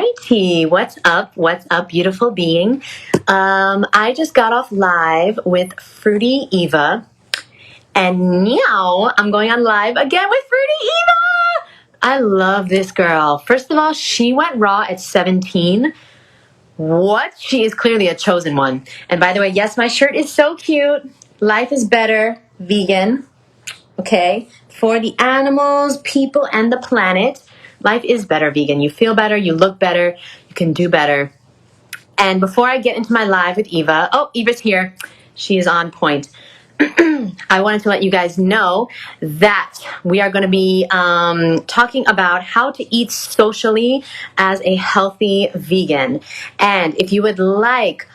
Righty, what's up? What's up, beautiful being? I just got off live with Fruity Eva, and now I'm going on live again with Fruity Eva. I love this girl. First of all, she went raw at 17. What? She is clearly a chosen one. And by the way, yes, my shirt is so cute. Life is better, vegan. Okay, for the animals, people, and the planet. Life is better vegan. You feel better, you look better, you can do better. And before I get into my live with Eva, oh, Eva's here. She is on point. I wanted to let you guys know that we are going to be talking about how to eat socially as a healthy vegan. And if you would like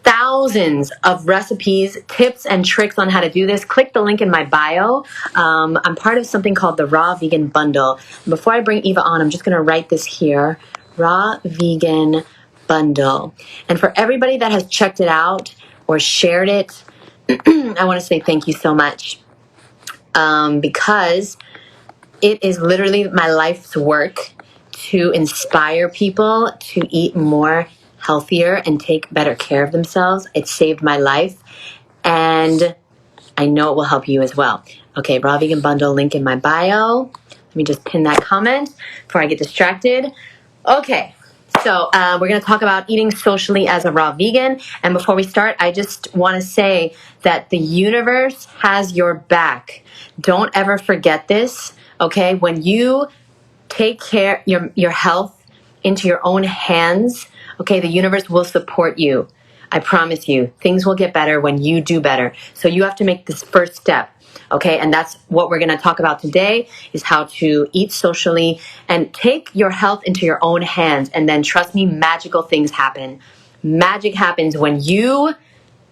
thousands of recipes, tips, and tricks on how to do this, click the link in my bio. I'm part of something called the Raw Vegan Bundle. Before I bring Eva on, I'm just going to write this here. Raw Vegan Bundle. And for everybody that has checked it out or shared it, I want to say thank you so much. Because it is literally my life's work to inspire people to eat more healthier and take better care of themselves. It saved my life, and I know it will help you as well. Okay, Raw Vegan Bundle, link in my bio. Let me just pin that comment before I get distracted. Okay, so we're going to talk about eating socially as a raw vegan. And before we start, I just want to say that the universe has your back. Don't ever forget this, okay? When you take care your health into your own hands, okay, the universe will support you. I promise you, things will get better when you do better. So you have to make this first step, okay? And that's what we're going to talk about today, is how to eat socially and take your health into your own hands. And then trust me, magical things happen. Magic happens when you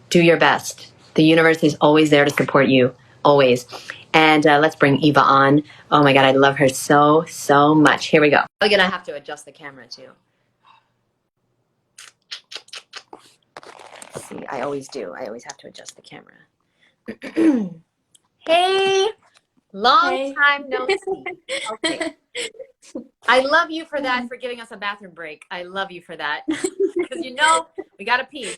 do your best. The universe is always there to support you, always. And let's bring Eva on. Oh my God, I love her so, so much. Here we go. I'm going to have to adjust the camera too. See, I always do. I always have to adjust the camera. Hey, long time no see. Okay. I love you for that, for giving us a bathroom break. I love you for that. Because we got to pee.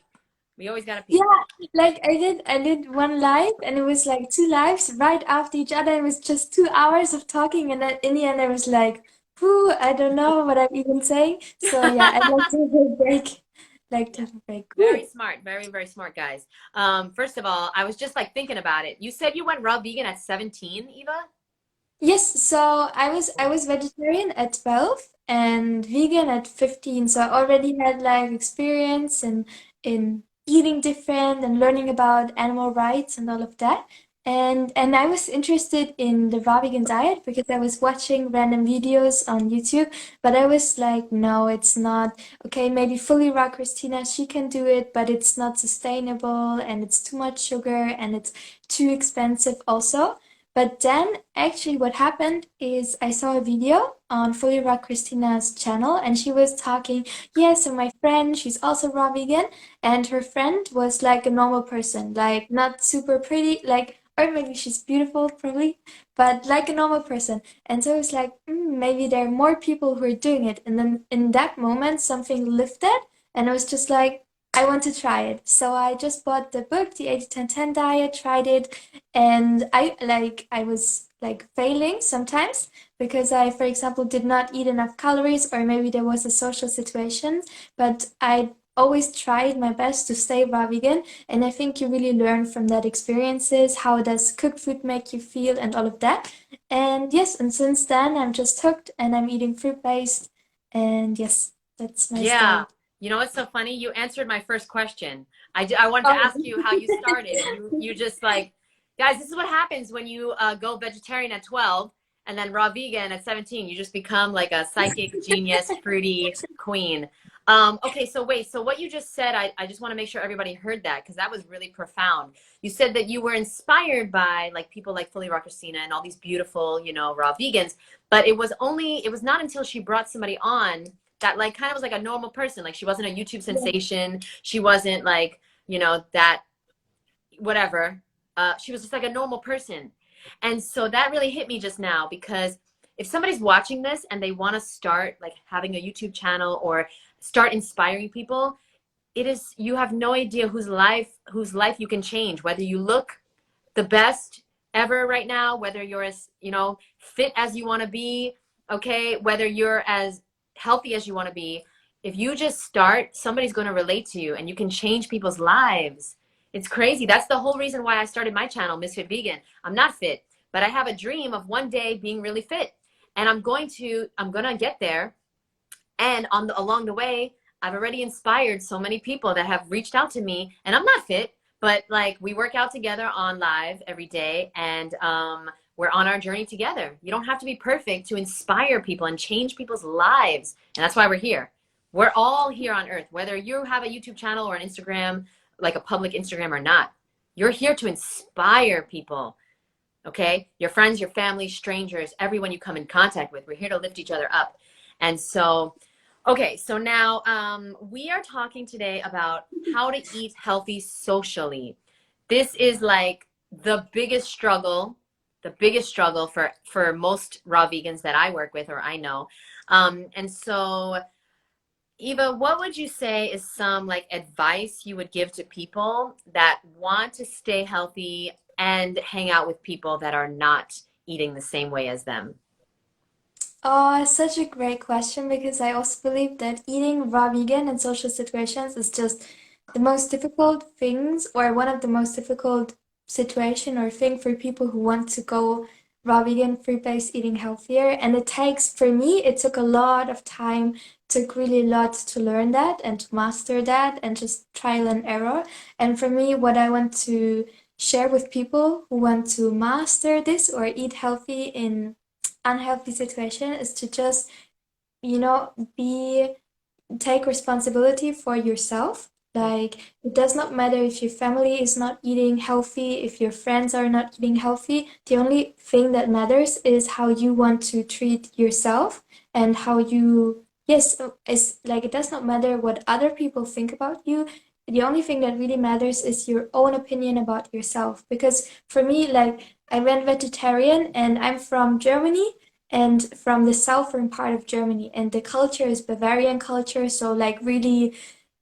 We always got to pee. Yeah, like I did one live and it was like two lives right after each other. It was just 2 hours of talking and then in the end I was like, whew, I don't know what I'm even saying. So yeah, I'd like to have a break. Like to have a break. Very smart. Very, very smart, guys. First of all, I was just like thinking about it. You said you went raw vegan at 17, Eva? Yes, so I was vegetarian at 12 and vegan at 15. So I already had like experience in eating different and learning about animal rights and all of that. And I was interested in the raw vegan diet because I was watching random videos on YouTube, but I was like, no, it's not okay, maybe fully raw Christina, she can do it, but it's not sustainable and it's too much sugar and it's too expensive also. But then, actually, what happened is I saw a video on Fully Raw Christina's channel, and she was talking. Yeah, so my friend, she's also raw vegan, and her friend was like a normal person, like not super pretty, like, or maybe she's beautiful, probably, but like a normal person. And so it's like, maybe there are more people who are doing it. And then in that moment, something lifted, and I was just like, I want to try it. So I just bought the book, the 80-10-10 diet, tried it, and I was like failing sometimes because I, for example, did not eat enough calories, or maybe there was a social situation, but I always tried my best to stay raw vegan. And I think you really learn from that experiences. How does cooked food make you feel and all of that? And yes, and since then I'm just hooked and I'm eating fruit based. And yes, that's my Yeah. story. You know what's so funny? You answered my first question. I wanted to Oh, ask you how you started. You just like, guys, this is what happens when you go vegetarian at 12 and then raw vegan at 17. You just become like a psychic genius, fruity queen. Okay, so wait, so what you just said, I just want to make sure everybody heard that because that was really profound. You said that you were inspired by like people like Fully Raw Christina and all these beautiful, raw vegans, but it was not until she brought somebody on that like kind of was like a normal person. Like she wasn't a YouTube sensation. She wasn't like, that whatever. She was just like a normal person. And so that really hit me just now because if somebody's watching this and they want to start like having a YouTube channel or start inspiring people, it is, you have no idea whose life you can change, whether you look the best ever right now, whether you're as, fit as you want to be, okay, whether you're as healthy as you want to be. If you just start, somebody's going to relate to you and you can change people's lives. It's crazy. That's the whole reason why I started my channel, Misfit Vegan. I'm not fit, but I have a dream of one day being really fit. And I'm going to get there. And along the way, I've already inspired so many people that have reached out to me, and I'm not fit, but like we work out together on live every day, and we're on our journey together. You don't have to be perfect to inspire people and change people's lives. And that's why we're here. We're all here on earth, whether you have a YouTube channel or an Instagram, like a public Instagram or not. You're here to inspire people. Okay? Your friends, your family, strangers, everyone you come in contact with. We're here to lift each other up. And so, okay, so now we are talking today about how to eat healthy socially. This is like the biggest struggle for most raw vegans that I work with or I know. And so, Eva, what would you say is some like advice you would give to people that want to stay healthy and hang out with people that are not eating the same way as them? Oh, such a great question because I also believe that eating raw vegan in social situations is just the most difficult things or one of the most difficult situation or thing for people who want to go raw vegan, fruit-based eating healthier. And it takes, for me, it took a lot of time, took really a lot to learn that and to master that and just trial and error. And for me, what I want to share with people who want to master this or eat healthy in unhealthy situation is to just, be take responsibility for yourself. Like, it does not matter if your family is not eating healthy, if your friends are not eating healthy. The only thing that matters is how you want to treat yourself and how you, yes, it's like it does not matter what other people think about you. The only thing that really matters is your own opinion about yourself. Because for me, like, I went vegetarian and I'm from Germany and from the southern part of Germany, and the culture is Bavarian culture, so like really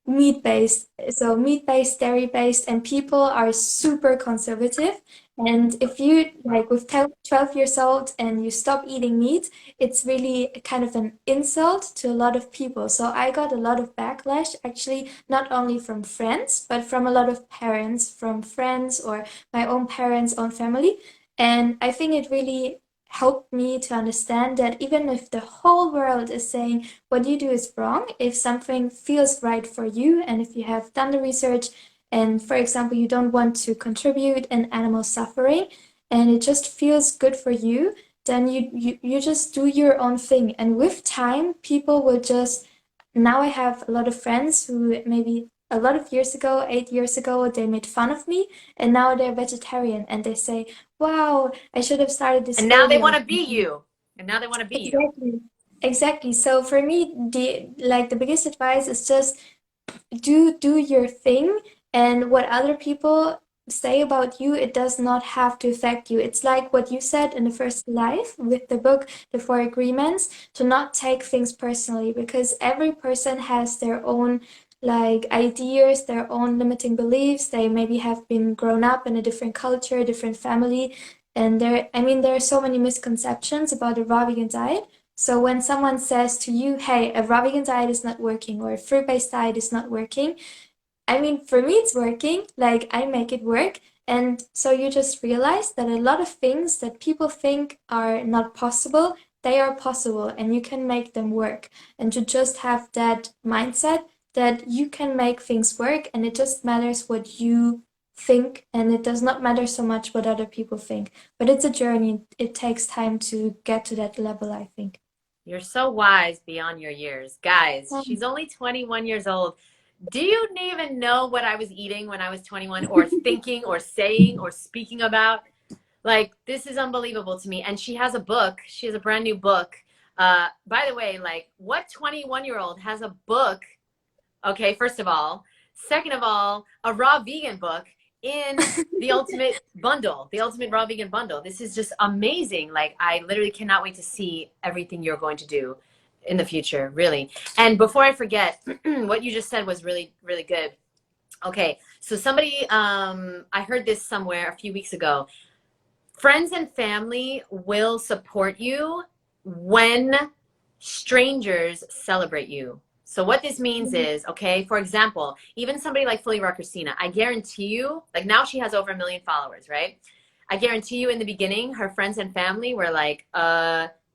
meat based. So meat based, dairy based, and people are super conservative. And if you like with 12 years old and you stop eating meat, it's really kind of an insult to a lot of people. So I got a lot of backlash, actually, not only from friends, but from a lot of parents, from friends or my own parents, own family. And I think it really helped me to understand that even if the whole world is saying what you do is wrong, if something feels right for you and if you have done the research and, for example, you don't want to contribute in animal suffering and it just feels good for you, then you just do your own thing. And with time, people will just, now I have a lot of friends who maybe a lot of years ago, 8 years ago, they made fun of me, and now they're vegetarian and they say, wow, I should have started this And now they earlier. want to be you. And now they want to be you. Exactly. Exactly. So for me, the biggest advice is just do your thing, and what other people say about you, it does not have to affect you. It's like what you said in the first live with the book The Four Agreements, to not take things personally, because every person has their own like ideas, their own limiting beliefs. They maybe have been grown up in a different culture, a different family, and there are so many misconceptions about a raw vegan diet. So when someone says to you, hey, a raw vegan diet is not working or a fruit-based diet is not working, I mean, for me, it's working. Like, I make it work. And so you just realize that a lot of things that people think are not possible, they are possible and you can make them work. And to just have that mindset that you can make things work and it just matters what you think and it does not matter so much what other people think. But it's a journey. It takes time to get to that level, I think. You're so wise beyond your years. Guys, she's Um, only 21 years old. Do you even know what I was eating when I was 21 or thinking or saying or speaking about? Like, this is unbelievable to me. And she has a book. She has a brand new book. By the way, like, what 21-year-old has a book? Okay, first of all. Second of all, a raw vegan book. in the ultimate bundle, the ultimate raw vegan bundle. This is just amazing. Like, I literally cannot wait to see everything you're going to do in the future, really. And before I forget, what you just said was really, really good. Okay, so somebody, I heard this somewhere a few weeks ago. Friends and family will support you when strangers celebrate you. So what this means is, okay, for example, even somebody like Fully Raw Christina, I guarantee you, like now she has over 1 million followers, right? I guarantee you in the beginning, her friends and family were like,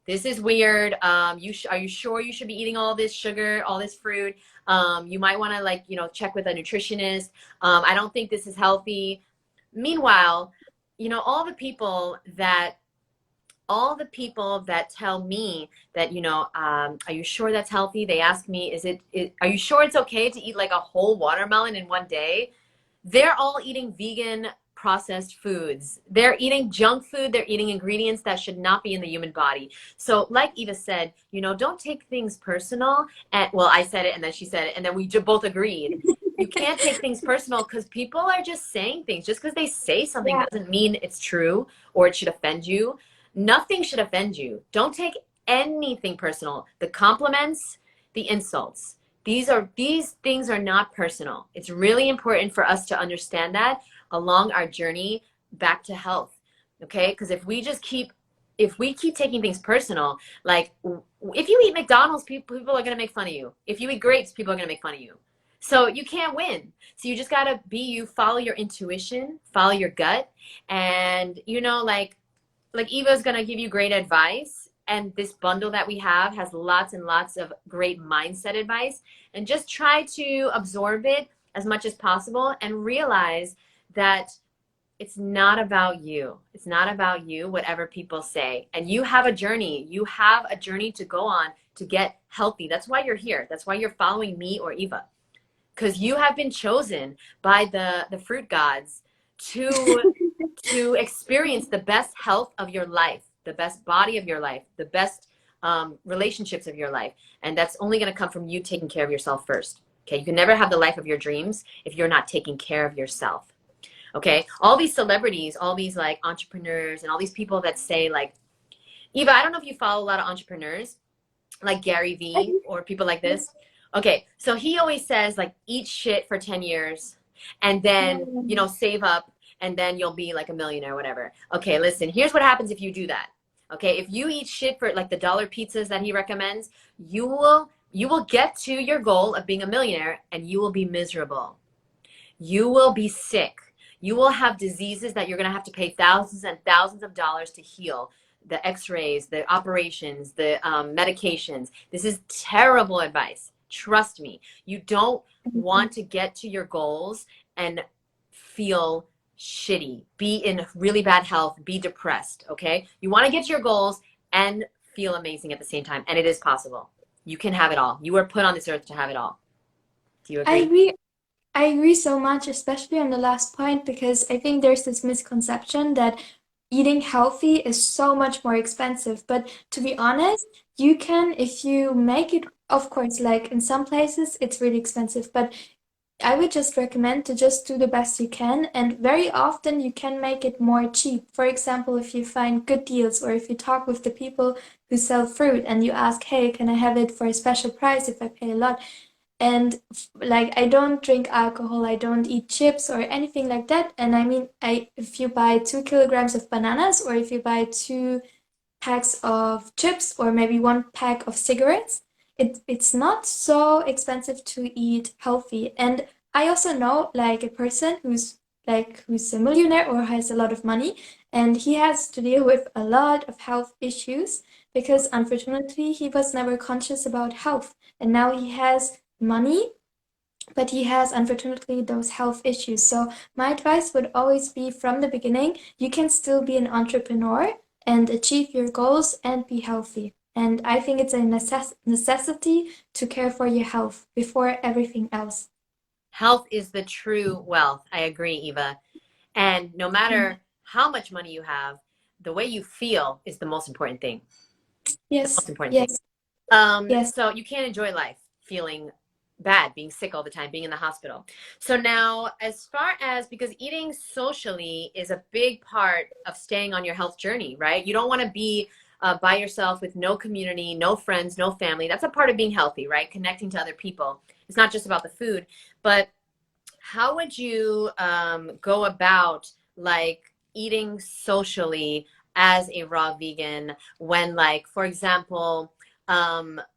this is weird. Are you sure you should be eating all this sugar, all this fruit? You might want to like, check with a nutritionist. I don't think this is healthy. Meanwhile, all the people that tell me that, are you sure that's healthy? They ask me, are you sure it's okay to eat like a whole watermelon in one day? They're all eating vegan processed foods. They're eating junk food. They're eating ingredients that should not be in the human body. So like Eva said, don't take things personal. And well, I said it and then she said it and then we both agreed. You can't take things personal because people are just saying things. Just because they say something Yeah. doesn't mean it's true or it should offend you. Nothing should offend you. Don't take anything personal. The compliments, the insults. These things are not personal. It's really important for us to understand that along our journey back to health. Okay? Because if we keep taking things personal, like if you eat McDonald's, people are going to make fun of you. If you eat grapes, people are going to make fun of you. So you can't win. So you just got to be you, follow your intuition, follow your gut, and like Eva's going to give you great advice. And this bundle that we have has lots and lots of great mindset advice. And just try to absorb it as much as possible and realize that it's not about you. It's not about you, whatever people say. And you have a journey. You have a journey to go on to get healthy. That's why you're here. That's why you're following me or Eva. Because you have been chosen by the fruit gods to experience the best health of your life, the best body of your life, the best relationships of your life. And that's only going to come from you taking care of yourself first. Okay. You can never have the life of your dreams if you're not taking care of yourself. Okay. All these celebrities, all these like entrepreneurs and all these people that say like, Eva, I don't know if you follow a lot of entrepreneurs like Gary Vee or people like this. Okay. So he always says like, eat shit for 10 years and then, save up and then you'll be like a millionaire or whatever. Okay, listen, here's what happens if you do that. Okay, if you eat shit for like the dollar pizzas that he recommends, you will get to your goal of being a millionaire and you will be miserable. You will be sick. You will have diseases that you're going to have to pay thousands and thousands of dollars to heal. The x-rays, the operations, the medications. This is terrible advice. Trust me. You don't want to get to your goals and feel shitty, be in really bad health, be depressed, okay? You want to get to your goals and feel amazing at the same time, and it is possible. You can have it all. You were put on this earth to have it all. Do you I agree? agree. I agree so much, especially on the last point, because I think there's this misconception that eating healthy is so much more expensive. But to be honest, you can, if you make it, of course, like in some places, it's really expensive, but I would just recommend to just do the best you can, and very often you can make it more cheap. For example, if you find good deals or if you talk with the people who sell fruit and you ask, hey, can I have it for a special price if I pay a lot? And like I don't drink alcohol, I don't eat chips or anything like that. And I mean, I if you buy 2 kilograms of bananas or if you buy 2 packs of chips or maybe 1 pack of cigarettes, it's not so expensive to eat healthy. And I also know like a person who's a millionaire or has a lot of money, and he has to deal with a lot of health issues because unfortunately he was never conscious about health, and now he has money, but he has unfortunately those health issues. So my advice would always be from the beginning, you can still be an entrepreneur and achieve your goals and be healthy. And I think it's a necessity to care for your health before everything else. Health is the true wealth. I agree, Eva. And no matter how much money you have, the way you feel is the most important thing. The most Yes, important thing. yes, yes. So you can't enjoy life feeling bad, being sick all the time, being in the hospital. So now, as far as, because eating socially is a big part of staying on your health journey, right? You don't want to be by yourself with no community, no friends, no family. That's a part of being healthy, right? Connecting to other people. It's not just about the food, but how would you go about like eating socially as a raw vegan when, like, for example,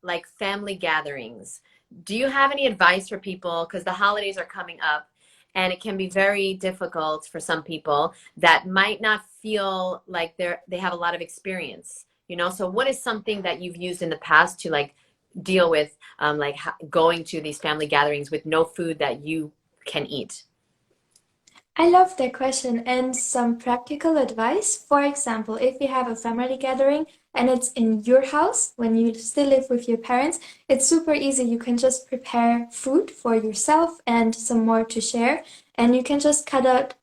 like family gatherings? Do you have any advice for people? Because the holidays are coming up and it can be very difficult for some people that might not feel like they have a lot of experience, you know? So what is something that you've used in the past to like deal with like going to these family gatherings with no food that you can eat? I love that question and some practical advice. For example, if you have a family gathering and it's in your house when you still live with your parents, it's super easy. You can just prepare food for yourself and some more to share, and you can just cut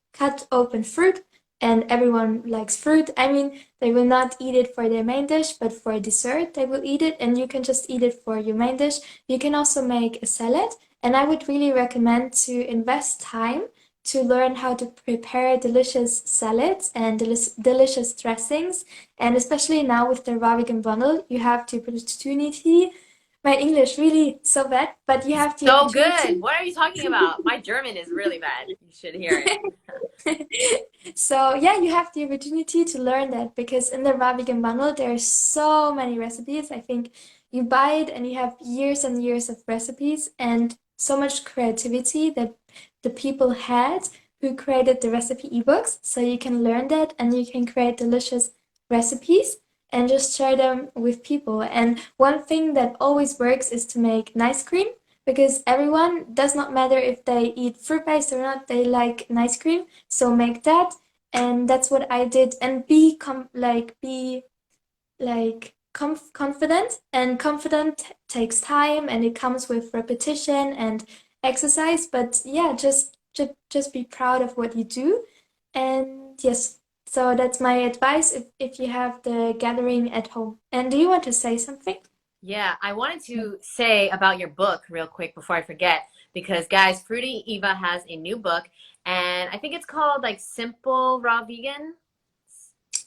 open fruit, and everyone likes fruit. I mean, they will not eat it for their main dish, but for dessert they will eat it, and you can just eat it for your main dish. You can also make a salad, and I would really recommend to invest time to learn how to prepare delicious salads and delicious dressings. And especially now with the raw vegan bundle, you have the opportunity. My English really so bad, but you have the So opportunity. good. What are you talking about? My German is really bad. You should hear it. So yeah, you have the opportunity to learn that because in the raw vegan bundle there are so many recipes. I think you buy it and you have years and years of recipes and so much creativity that the people had who created the recipe ebooks. So you can learn that and you can create delicious recipes and just share them with people. And one thing that always works is to make nice cream because everyone does not matter if they eat fruit based or not, they like an ice cream, so make that. And that's what I did. And be confident, and confident takes time and it comes with repetition and exercise, but yeah, just be proud of what you do. And yes, so that's my advice if you have the gathering at home. And do you want to say something? Yeah, I wanted to say about your book real quick before I forget, because guys, Fruity Eva has a new book, and I think it's called like Simple Raw Vegan.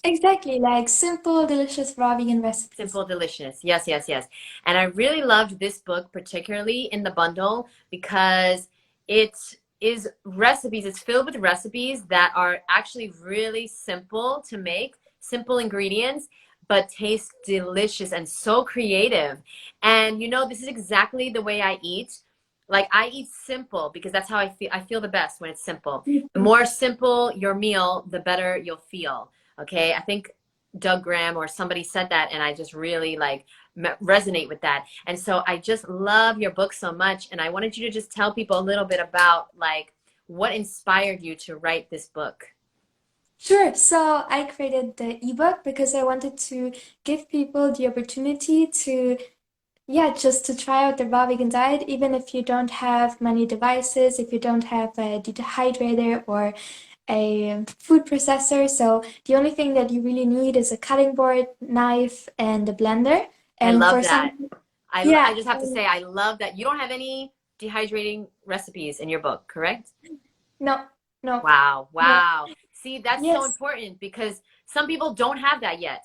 Exactly, like simple delicious raw vegan recipes. Simple Delicious. Yes, yes, yes. And I really loved this book, particularly in the bundle, because it is recipes. It's filled with recipes that are actually really simple to make, simple ingredients, but taste delicious and so creative. And you know, this is exactly the way I eat. Like I eat simple because that's how I feel. I feel the best when it's simple. The more simple your meal, the better you'll feel. Okay, I think Doug Graham or somebody said that, and I just really like resonate with that. And so I just love your book so much, and I wanted you to just tell people a little bit about like what inspired you to write this book. Sure. So I created the ebook because I wanted to give people the opportunity to, yeah, just to try out the raw vegan diet, even if you don't have many devices, if you don't have a dehydrator or a food processor. So the only thing that you really need is a cutting board, knife, and a blender. I And love for that. some, I yeah, just have to say I love that you don't have any dehydrating recipes in your book, correct? no, no, Wow, no. wow. See, that's so Yes. important because some people don't have that yet.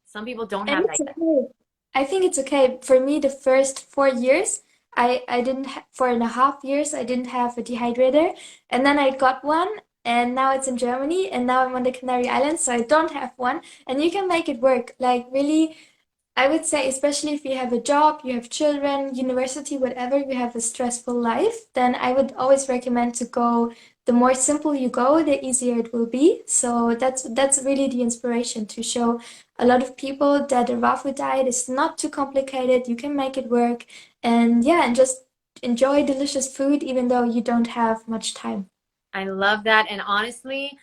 Some people don't And have that it's yet. okay. I think it's okay. For me, the first 4 years, I didn't ha 4.5 years, I didn't have a dehydrator. And then I got one, and now it's in Germany, and now I'm on the Canary Islands, so I don't have one. And you can make it work. Like, really, I would say, especially if you have a job, you have children, university, whatever, you have a stressful life, then I would always recommend to go, the more simple you go, the easier it will be. So that's really the inspiration to show a lot of people that a raw food diet is not too complicated. You can make it work, and yeah, and just enjoy delicious food even though you don't have much time. I love that. And honestly,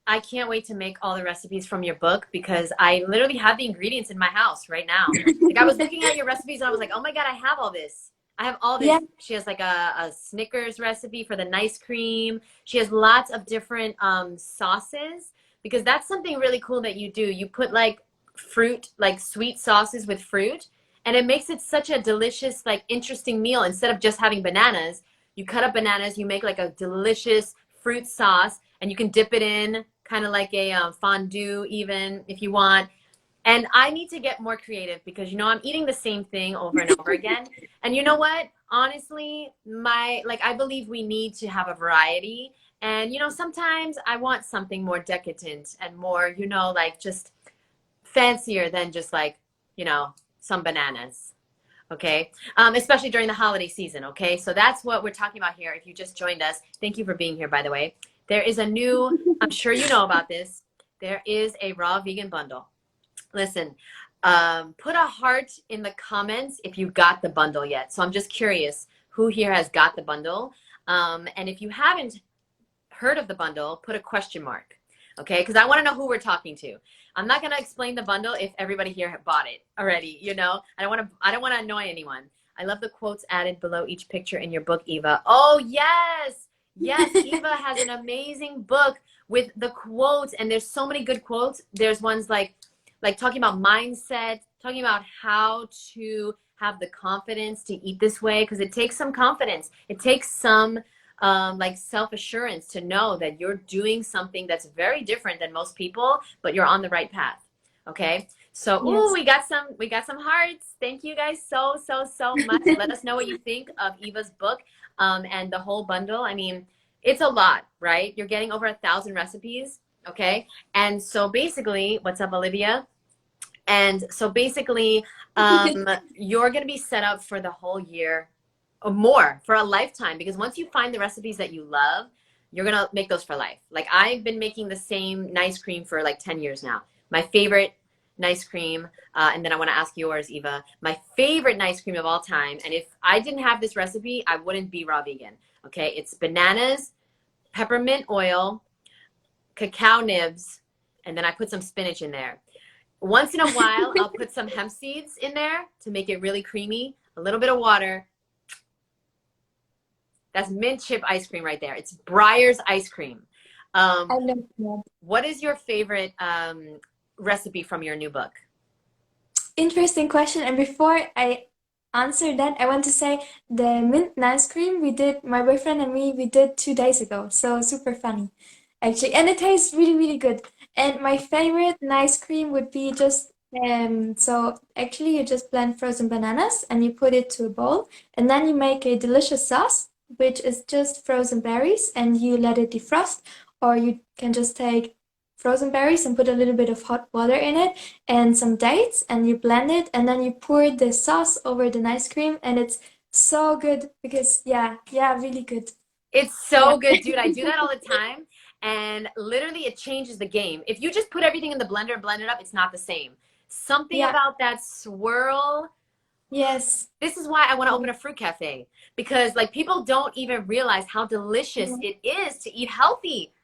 I can't wait to make all the recipes from your book because I literally have the ingredients in my house right now. Like I was looking at your recipes and I was like, oh my God, I have all this. I have all Yeah. this. She has like a Snickers recipe for the nice cream. She has lots of different sauces because that's something really cool that you do. You put like fruit, like sweet sauces with fruit, and it makes it such a delicious, like interesting meal. Instead of just having bananas, you cut up bananas, you make like a delicious fruit sauce, and you can dip it in kind of like a fondue even if you want. And I need to get more creative because I'm eating the same thing over and over again. And you know what? Honestly, I believe we need to have a variety. And sometimes I want something more decadent and more, like just fancier than just like, some bananas. Okay. Especially during the holiday season. Okay. So that's what we're talking about here. If you just joined us, thank you for being here, by the way. There is a new, I'm sure you know about this. There is a raw vegan bundle. Listen, put a heart in the comments if you got the bundle yet. So I'm just curious who here has got the bundle. And if you haven't heard of the bundle, put a question mark. Okay, because I want to know who we're talking to. I'm not gonna explain the bundle if everybody here bought it already. I don't want to annoy anyone. I love the quotes added below each picture in your book, Eva. Oh yes, yes, Eva has an amazing book with the quotes, and there's so many good quotes. There's ones like talking about mindset, talking about how to have the confidence to eat this way, because it takes some confidence. It takes some like self-assurance to know that you're doing something that's very different than most people, but you're on the right path. Okay. So, Yes. we got some hearts. Thank you guys so much. Let us know what you think of Eva's book and the whole bundle. I mean, it's a lot, right? You're getting over 1,000 recipes. Okay. And so basically, what's up, Olivia? And so basically, you're going to be set up for the whole year or more, for a lifetime, because once you find the recipes that you love, you're going to make those for life. Like I've been making the same nice cream for like 10 years now. My favorite nice cream, and then I want to ask yours, Eva, my favorite nice cream of all time. And if I didn't have this recipe, I wouldn't be raw vegan. Okay. It's bananas, peppermint oil, cacao nibs, and then I put some spinach in there. Once in a while, I'll put some hemp seeds in there to make it really creamy, a little bit of water. That's mint chip ice cream right there. It's Breyer's ice cream. I love that. What is your favorite recipe from your new book? Interesting question. And before I answer that, I want to say the mint ice cream my boyfriend and me, we did 2 days ago. So super funny, actually. And it tastes really, really good. And my favorite ice cream would be so actually you just blend frozen bananas and you put it to a bowl, and then you make a delicious sauce, which is just frozen berries, and you let it defrost, or you can just take frozen berries and put a little bit of hot water in it and some dates, and you blend it, and then you pour the sauce over the ice cream, and it's so good because yeah, really good. It's so Yeah. good, dude. I do that all the time. And literally, it changes the game. If you just put everything in the blender and blend it up, it's not the same. Something Yeah. about that swirl. Yes. This is why I want to open a fruit cafe, because like people don't even realize how delicious Mhm. it is to eat healthy.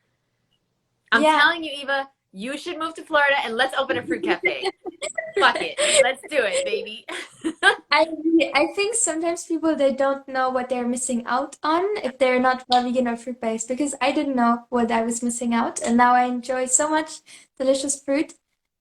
I'm Yeah. telling you, Eva, you should move to Florida and let's open a fruit cafe. Fuck it. Let's do it, baby. I think sometimes people they don't know what they're missing out on if they're not vegan or fruit based, because I didn't know what I was missing out, and now I enjoy so much delicious fruit.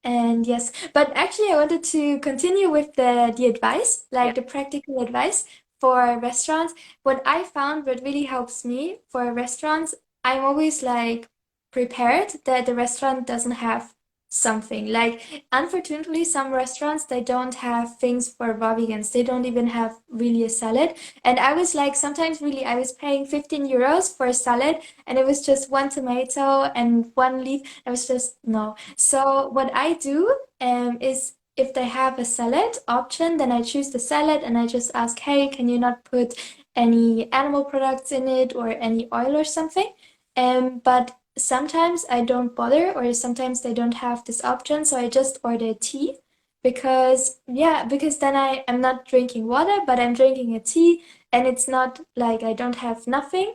And yes, but actually I wanted to continue with the advice, Yeah. like the practical advice for restaurants. What I found what really helps me for restaurants, I'm always like prepared that the restaurant doesn't have something. Like, unfortunately, some restaurants they don't have things for raw vegans. They don't even have really a salad. And I was like, sometimes really, I was paying 15 euros for a salad, and it was just one tomato and one leaf. I was just no. So what I do is if they have a salad option, then I choose the salad and I just ask, hey, can you not put any animal products in it or any oil or something? But sometimes I don't bother, or sometimes they don't have this option, so I just order tea because then I am not drinking water, but I'm drinking a tea, and it's not like I don't have nothing,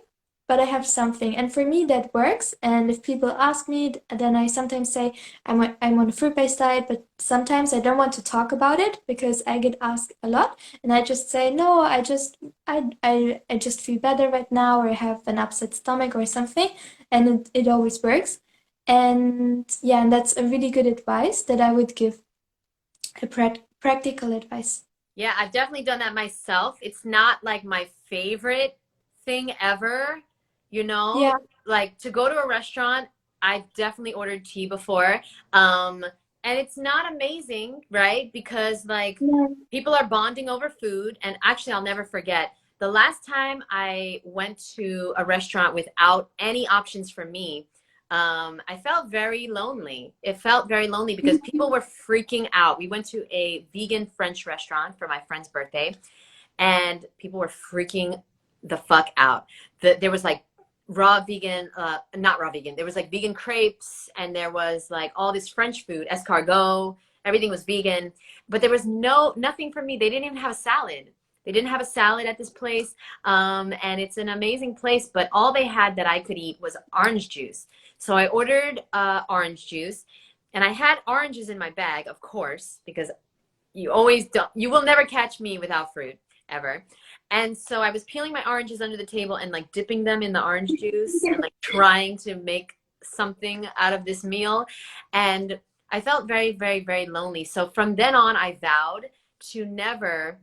but I have something. And for me, that works. And if people ask me, then I sometimes say I'm on a fruit-based diet, but sometimes I don't want to talk about it because I get asked a lot, and I just say no, I just feel better right now, or I have an upset stomach or something, and it always works. And yeah, and that's a really good advice that I would give, a practical advice. Yeah, I've definitely done that myself. It's not like my favorite thing ever, you know, Yeah. like to go to a restaurant, I've definitely ordered tea before. Um, and it's not amazing, right? Because like Yeah. people are bonding over food. And actually, I'll never forget the last time I went to a restaurant without any options for me. I felt very lonely. It felt very lonely because people were freaking out. We went to a vegan French restaurant for my friend's birthday, and people were freaking the fuck out. There was like raw vegan, not raw vegan. There was like vegan crepes, and there was like all this French food, escargot. Everything was vegan, but there was nothing for me. They didn't even have a salad. They didn't have a salad at this place, and it's an amazing place. But all they had that I could eat was orange juice. So I ordered orange juice, and I had oranges in my bag, of course, because you always don't, you will never catch me without fruit ever. And so I was peeling my oranges under the table and like dipping them in the orange juice and like trying to make something out of this meal. And I felt very, very, very lonely. So from then on, I vowed to never,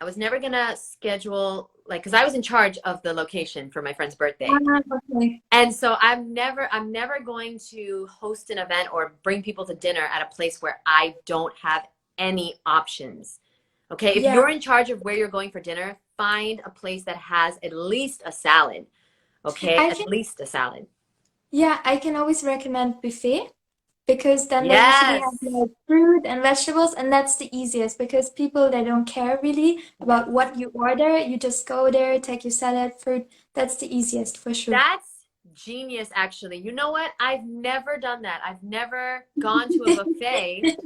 I was never gonna schedule, like, because I was in charge of the location for my friend's birthday. Okay. And so I'm never going to host an event or bring people to dinner at a place where I don't have any options. Okay, if Yeah. you're in charge of where you're going for dinner, find a place that has at least a salad. Okay, I at can, least a salad. yeah, I can always recommend buffet because then they usually have Yes. like fruit and vegetables, and that's the easiest because people they don't care really about what you order. You just go there, take your salad, fruit. That's the easiest for sure. That's genius, actually. You know what? I've never done that. I've never gone to a buffet.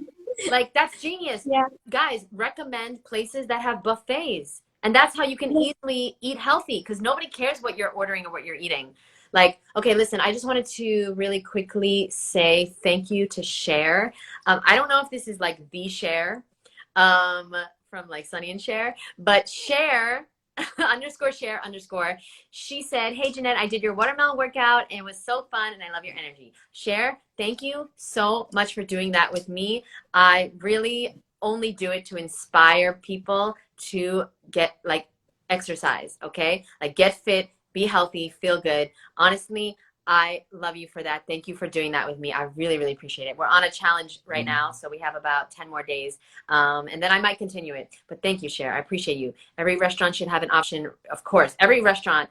Like, that's genius. Yeah. Guys, recommend places that have buffets. And that's how you can easily eat healthy because nobody cares what you're ordering or what you're eating. Like, okay, listen, I just wanted to really quickly say thank you to Cher. I don't know if this is like the Cher um, from like Sonny and Cher, but Cher underscore Cher underscore, she said, "Hey Jeanette, I did your watermelon workout and it was so fun and I love your energy." Cher, thank you so much for doing that with me. I really only do it to inspire people to get like exercise, okay? Like get fit, be healthy, feel good. Honestly, I love you for that. Thank you for doing that with me. I really, really appreciate it. We're on a challenge right now, so we have about 10 more days. And then I might continue it. But thank you, Cher. I appreciate you. Every restaurant should have an option, of course. Every restaurant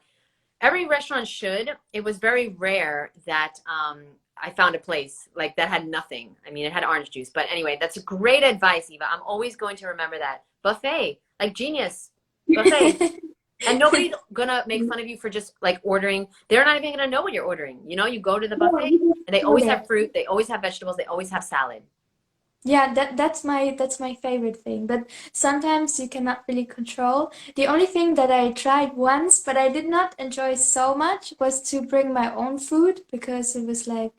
should. It was very rare that I found a place like that had nothing. I mean, it had orange juice. But anyway, that's great advice, Eva. I'm always going to remember that. Buffet, like genius. Buffet. And nobody's gonna make fun of you for just like ordering. They're not even gonna know what you're ordering. You know, you go to the No, buffet you just and they go always there. have fruit, they always have vegetables, they always have salad. Yeah, that's my favorite thing. But sometimes you cannot really control. The only thing that I tried once, but I did not enjoy so much, was to bring my own food because it was like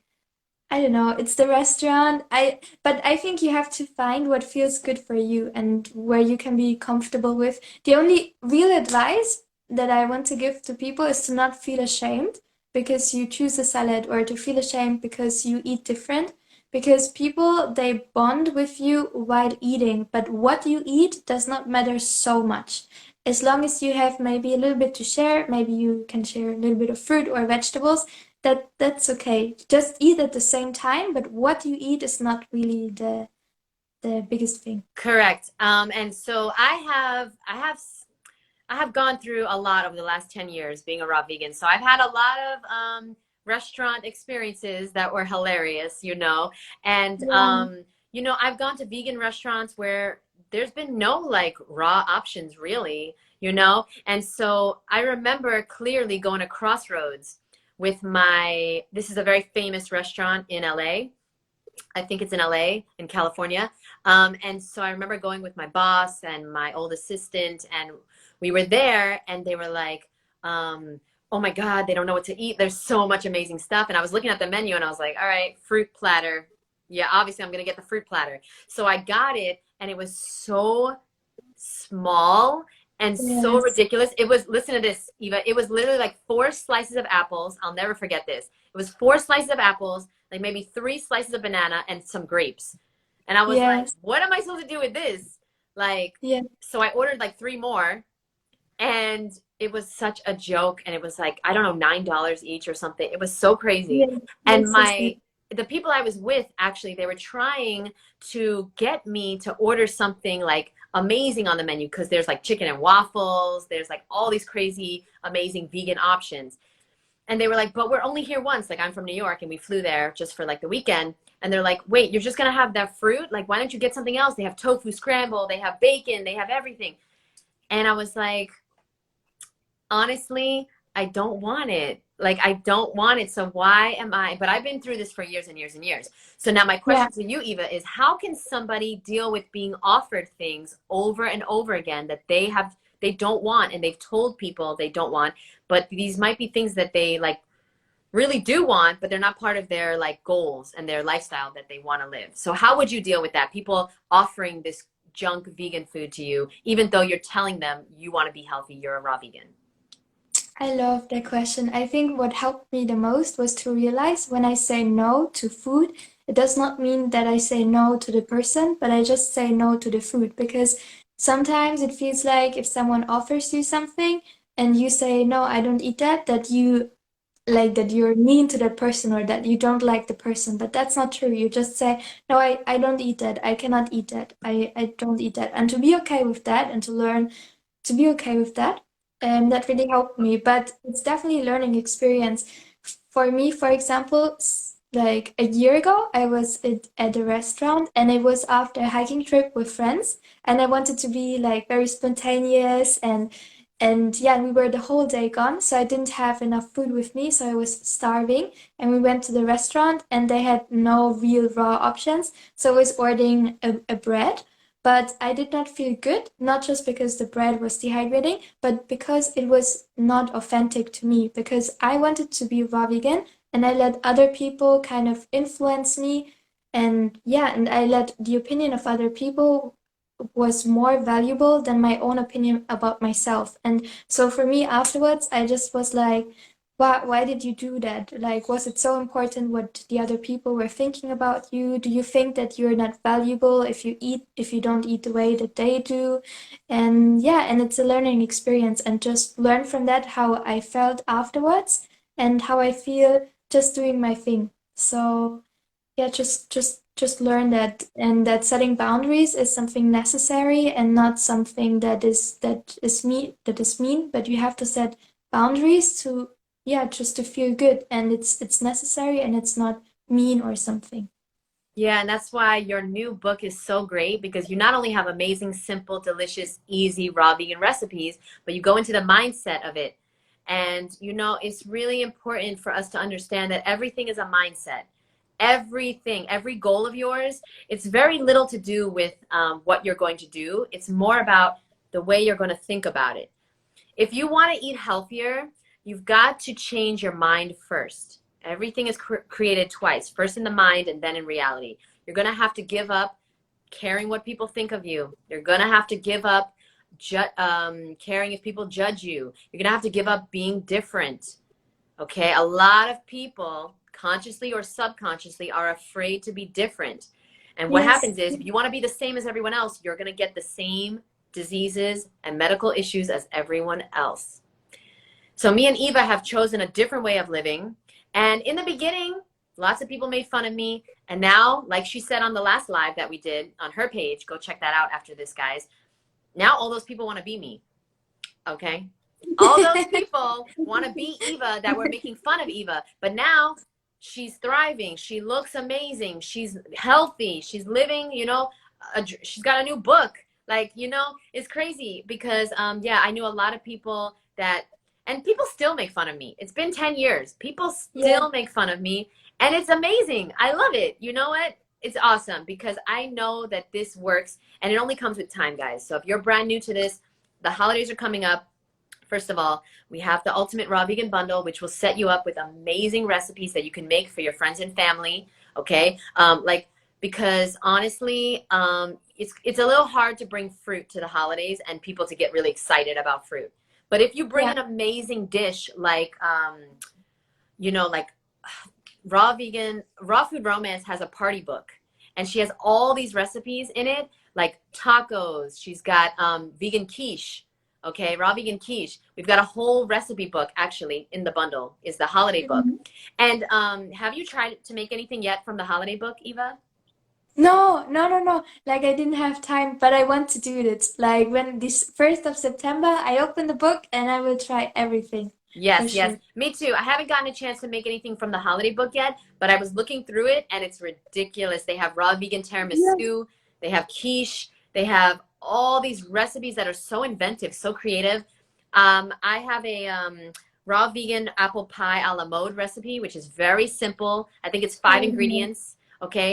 I don't know, it's the restaurant. But I think you have to find what feels good for you and where you can be comfortable with. The only real advice that I want to give to people is to not feel ashamed because you choose a salad or to feel ashamed because you eat different. Because people they bond with you while eating, but what you eat does not matter so much. As long as you have maybe a little bit to share, maybe you can share a little bit of fruit or vegetables, that's okay. Just eat at the same time, but what you eat is not really the biggest thing. Correct. And so I have gone through a lot over the last 10 years being a raw vegan. So I've had a lot of restaurant experiences that were hilarious, you know. And Yeah. I've gone to vegan restaurants where there's been no like raw options really, you know. And so I remember clearly going to Crossroads with this is a very famous restaurant in LA. I think it's in LA, in California. And so I remember going with my boss and my old assistant, and we were there, and they were like, oh my God, they don't know what to eat. There's so much amazing stuff. And I was looking at the menu, and I was like, all right, fruit platter. Yeah, obviously, I'm going to get the fruit platter. So I got it, and it was so small and so Yes. ridiculous. It was, listen to this, Eva. It was literally like 4 slices of apples. I'll never forget this. It was 4 slices of apples, like maybe 3 slices of banana and some grapes. And I was like, Yes. what am I supposed to do with this? Like, Yeah. so I ordered like three more, and it was such a joke. And it was like, I don't know, $9 each or something. It was so crazy. Yeah. And Yes, yes, yes. the people I was with, actually, they were trying to get me to order something like amazing on the menu, because there's like chicken and waffles, there's like all these crazy amazing vegan options. And they were like, but we're only here once. Like, I'm from New York and we flew there just for like the weekend. And they're like, wait, you're just gonna have that fruit? Like, why don't you get something else? They have tofu scramble, they have bacon, they have everything. And I was like, honestly, I don't want it. Like, I don't want it. So why am I? But I've been through this for years and years and years. So now my Yeah. question to you, Eva, is how can somebody deal with being offered things over and over again that they don't want, and they've told people they don't want, but these might be things that they like really do want, but they're not part of their like goals and their lifestyle that they want to live. So how would you deal with that? People offering this junk vegan food to you, even though you're telling them you want to be healthy, you're a raw vegan. I love that question. I think what helped me the most was to realize when I say no to food, it does not mean that I say no to the person, but I just say no to the food, because sometimes it feels like if someone offers you something and you say, no, I don't eat that, that you like that you're mean to that person or that you don't like the person. But that's not true. You just say, no, I don't eat that. I cannot eat that. I don't eat that. And to be okay with that and to learn to be okay with that. That really helped me, but it's definitely a learning experience. For me, for example, like a year ago, I was at a restaurant and it was after a hiking trip with friends, and I wanted to be like very spontaneous and yeah, and we were the whole day gone, so I didn't have enough food with me, so I was starving. And we went to the restaurant and they had no real raw options, so I was ordering a bread, but I did not feel good, not just because the bread was dehydrating, but because it was not authentic to me, because I wanted to be raw vegan and I let other people kind of influence me. And yeah, and I let the opinion of other people was more valuable than my own opinion about myself. And so for me afterwards, I just was like, why did you do that? Like, was it so important what the other people were thinking about you? Do you think that you're not valuable if you don't eat the way that they do? And yeah, and it's a learning experience, and just learn from that how I felt afterwards and how I feel just doing my thing. So yeah, just learn that, and that setting boundaries is something necessary and not something that is mean, but you have to set boundaries to, yeah, just to feel good, and it's necessary and it's not mean or something. Yeah, and that's why your new book is so great, because you not only have amazing, simple, delicious, easy raw vegan recipes, but you go into the mindset of it. And it's really important for us to understand that everything is a mindset. Everything, every goal of yours, it's very little to do with what you're going to do. It's more about the way you're going to think about it. If you want to eat healthier, you've got to change your mind first. Everything is created twice, first in the mind and then in reality. You're going to have to give up caring what people think of you. You're going to have to give up caring if people judge you. You're going to have to give up being different. Okay? A lot of people, consciously or subconsciously, are afraid to be different. And what Yes. happens is, if you want to be the same as everyone else, you're going to get the same diseases and medical issues as everyone else. So me and Eva have chosen a different way of living. And in the beginning, lots of people made fun of me. And now, like she said on the last live that we did on her page, go check that out after this, guys. Now all those people want to be me. Okay? All those people want to be Eva that were making fun of Eva. But now she's thriving. She looks amazing. She's healthy. She's living, she's got a new book. Like, it's crazy because, yeah, I knew a lot of people and people still make fun of me. It's been 10 years. People Yeah. still make fun of me. And it's amazing. I love it. You know what? It's awesome because I know that this works, and it only comes with time, guys. So if you're brand new to this, the holidays are coming up. First of all, we have the Ultimate Raw Vegan Bundle, which will set you up with amazing recipes that you can make for your friends and family. Okay, because honestly, it's a little hard to bring fruit to the holidays and people to get really excited about fruit. But if you bring Yeah. an amazing dish like like raw food romance has a party book, and she has all these recipes in it. like tacos. She's got vegan quiche. Okay, raw vegan quiche. We've got a whole recipe book actually in the bundle. Is the holiday book. Mhm. And have you tried to make anything yet from the holiday book, Eva? No, no, no, no. Like I didn't have time, but I want to do it. Like when this 1st of September, I open the book and I will try everything for Yes, yes. sure. Me too. I haven't gotten a chance to make anything from the holiday book yet, but I was looking through it and it's ridiculous. They have raw vegan Yeah. tiramisu, they have quiche, they have all these recipes that are so inventive, so creative. I have a raw vegan apple pie a la mode recipe, which is very simple. I think it's five Oh, no. ingredients. Okay.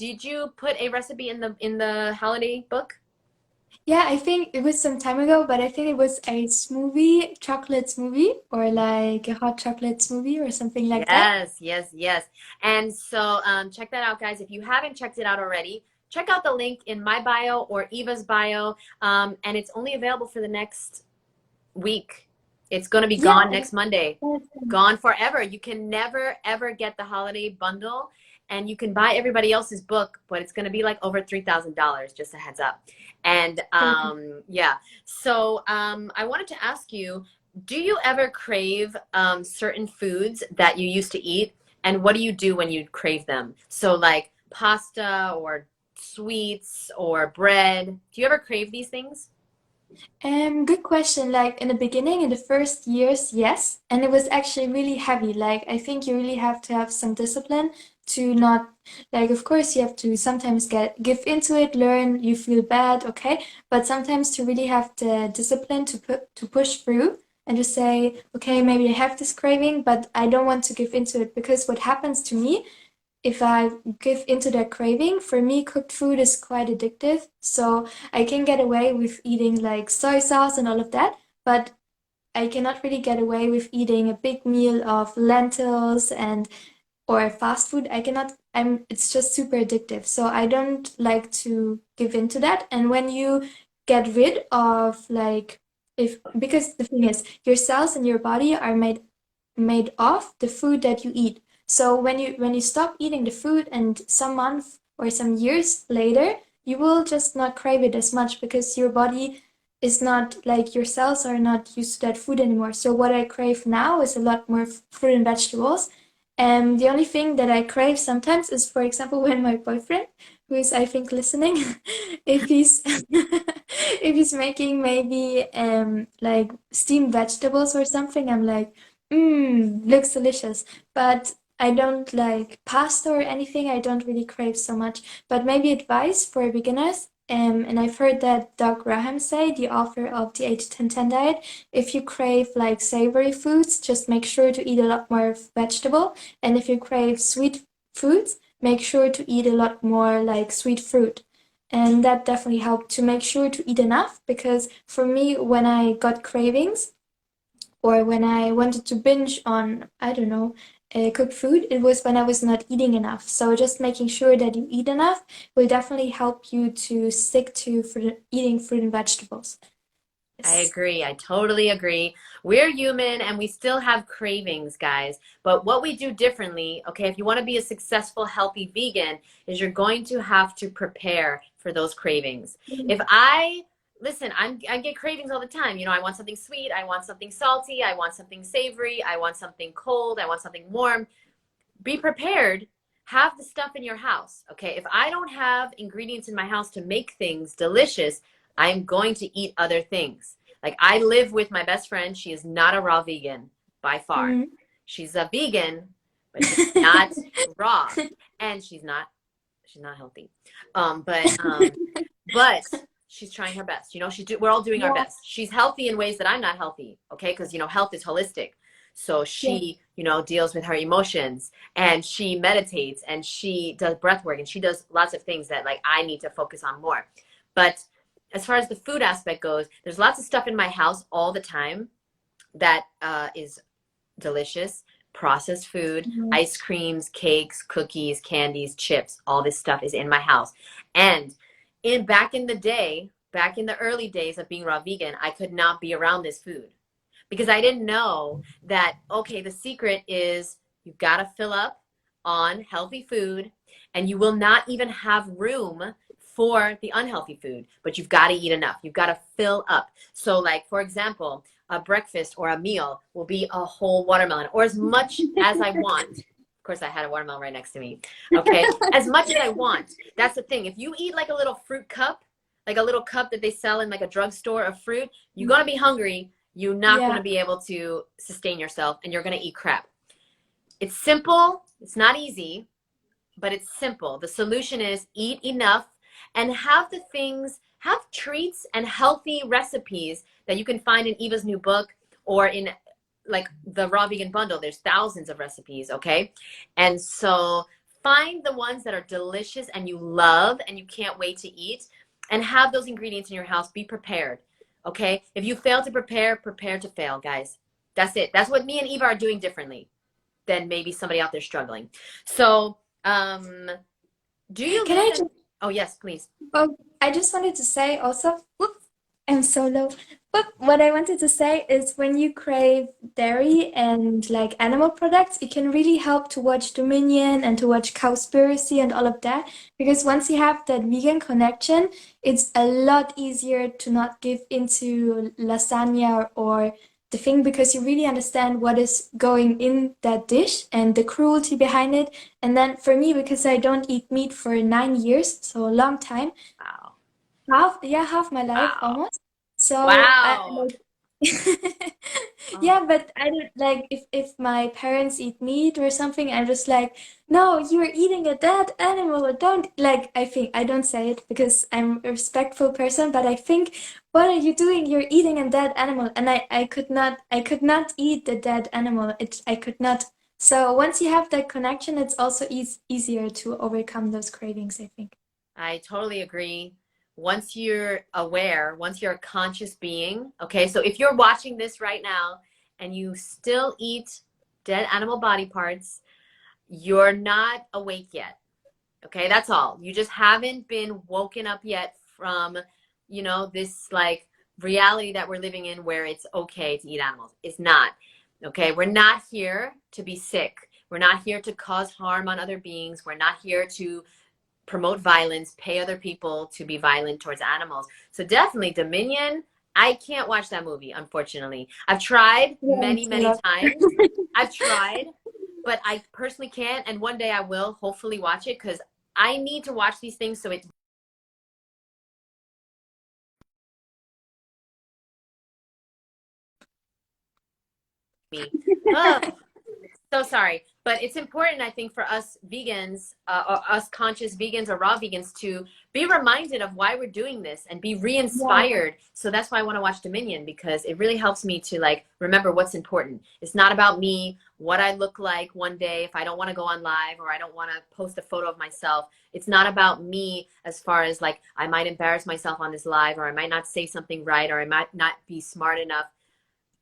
Did you put a recipe in the holiday book? Yeah, I think it was some time ago, but I think it was a smoothie, chocolate smoothie, or like a hot chocolate smoothie or something like that. Yes, yes, yes. And so check that out, guys. If you haven't checked it out already, check out the link in my bio or Eva's bio. And it's only available for the next week. It's going to be Yeah, gone next Monday. awesome. Gone forever. You can never, ever get the holiday bundle. And you can buy everybody else's book, but it's going to be like over $3,000, just a heads up. And Perfect. yeah, so I wanted to ask you, do you ever crave certain foods that you used to eat? And what do you do when you crave them? So, like pasta or sweets or bread. Do you ever crave these things? Good question. Like in the beginning, in the first years, yes. And it was actually really heavy. Like I think you really have to have some discipline to not like of course you have to sometimes get give into it, learn, you feel bad, okay? But sometimes to really have the discipline to push through and just say, okay, maybe I have this craving, but I don't want to give into it because what happens to me if I give into that craving, for me, cooked food is quite addictive. So I can get away with eating like soy sauce and all of that, but I cannot really get away with eating a big meal of lentils and or fast food. I cannot, it's just super addictive. So I don't like to give into that. And when you get rid of like, if, because the thing is, your cells in your body are made of the food that you eat. So when you stop eating the food and some months or some years later, you will just not crave it as much because your body is not like your cells are not used to that food anymore. So what I crave now is a lot more fruit and vegetables. And the only thing that I crave sometimes is, for example, when my boyfriend, who is I think listening, if he's if he's making maybe like steamed vegetables or something, I'm like, looks delicious. But I don't like pasta or anything. I don't really crave so much. But maybe advice for beginners. And I've heard that Doug Graham say, the author of the 8-10-10 diet, if you crave like savory foods, just make sure to eat a lot more vegetable. And if you crave sweet foods, make sure to eat a lot more like sweet fruit. And that definitely helped to make sure to eat enough because for me, when I got cravings, or when I wanted to binge on, I don't know, cooked food, it was when I was not eating enough. So just making sure that you eat enough will definitely help you to stick to eating fruit and vegetables. I Yes. agree. I totally agree. We're human and we still have cravings, guys. But what we do differently, okay, if you want to be a successful, healthy vegan, is you're going to have to prepare for those cravings. If I listen, I get cravings all the time. You know, I want something sweet, I want something salty, I want something savory, I want something cold, I want something warm. Be prepared. Have the stuff in your house. Okay. If I don't have ingredients in my house to make things delicious, I'm going to eat other things. Like I live with my best friend. She is not a raw vegan by far. Mm. She's a vegan, but she's not raw. And she's not healthy. But she's trying her best. You know, we're all doing our Yeah, best. She's healthy in ways that I'm not healthy. Okay. Because, you know, health is holistic. So yeah. she, you know, deals with her emotions and she meditates and she does breath work and she does lots of things that like I need to focus on more. But as far as the food aspect goes, there's lots of stuff in my house all the time that is delicious. Processed food, Mhm. ice creams, cakes, cookies, candies, chips, all this stuff is in my house. And back in the day, back in the early days of being raw vegan, I could not be around this food because I didn't know that, okay, the secret is you've got to fill up on healthy food and you will not even have room for the unhealthy food, but you've got to eat enough. You've got to fill up. So, like, for example, a breakfast or a meal will be a whole watermelon or as much as I want. Of course, I had a watermelon right next to me. Okay. As much as I want. That's the thing. If you eat like a little fruit cup, like a little cup that they sell in like a drugstore of fruit, you're going to be hungry. You're not going Yeah. to be able to sustain yourself and you're going to eat crap. It's simple. It's not easy, but it's simple. The solution is eat enough and have the things, have treats and healthy recipes that you can find in Eva's new book or in like the Raw Vegan Bundle. There's thousands of recipes, okay? And so find the ones that are delicious and you love and you can't wait to eat and have those ingredients in your house. Be prepared, okay? If you fail to prepare, prepare to fail, guys. That's it. That's what me and Eva are doing differently than maybe somebody out there struggling. So, do you Can I live just, in, oh yes, please. oh, I just wanted to say also, whoop, I'm so low. But what I wanted to say is when you crave dairy and like animal products, it can really help to watch Dominion and to watch Cowspiracy and all of that. Because once you have that vegan connection, it's a lot easier to not give into lasagna or the thing because you really understand what is going in that dish and the cruelty behind it. And then for me, because I don't eat meat for 9 years, so a long time, Wow. half my life Wow. almost. So I Wow. like Oh, yeah, but I don't like if my parents eat meat or something, I'm just like, no, you're eating a dead animal. Don't like I think I don't say it because I'm a respectful person, but I think what are you doing? You're eating a dead animal. And I could not eat the dead animal. I could not. So once you have that connection, it's also easier to overcome those cravings, I think. I totally agree. Once you're aware, once you're a conscious being, okay, so if you're watching this right now and you still eat dead animal body parts, you're not awake yet. Okay, that's all. You just haven't been woken up yet from, this like reality that we're living in where it's okay to eat animals. It's not. Okay, we're not here to be sick. We're not here to cause harm on other beings. We're not here to promote violence, pay other people to be violent towards animals. So definitely Dominion. I can't watch that movie, unfortunately. I've tried Yeah, many, it's a many lot. times. I've tried, but I personally can't. And one day I will hopefully watch it because I need to watch these things so it me. Oh, so sorry, but it's important, I think, for us vegans, or us conscious vegans or raw vegans to be reminded of why we're doing this and be Yeah, re-inspired. So that's why I want to watch Dominion because it really helps me to like remember what's important. It's not about me, what I look like one day if I don't want to go on live or I don't want to post a photo of myself. It's not about me as far as like I might embarrass myself on this live or I might not say something right or I might not be smart enough.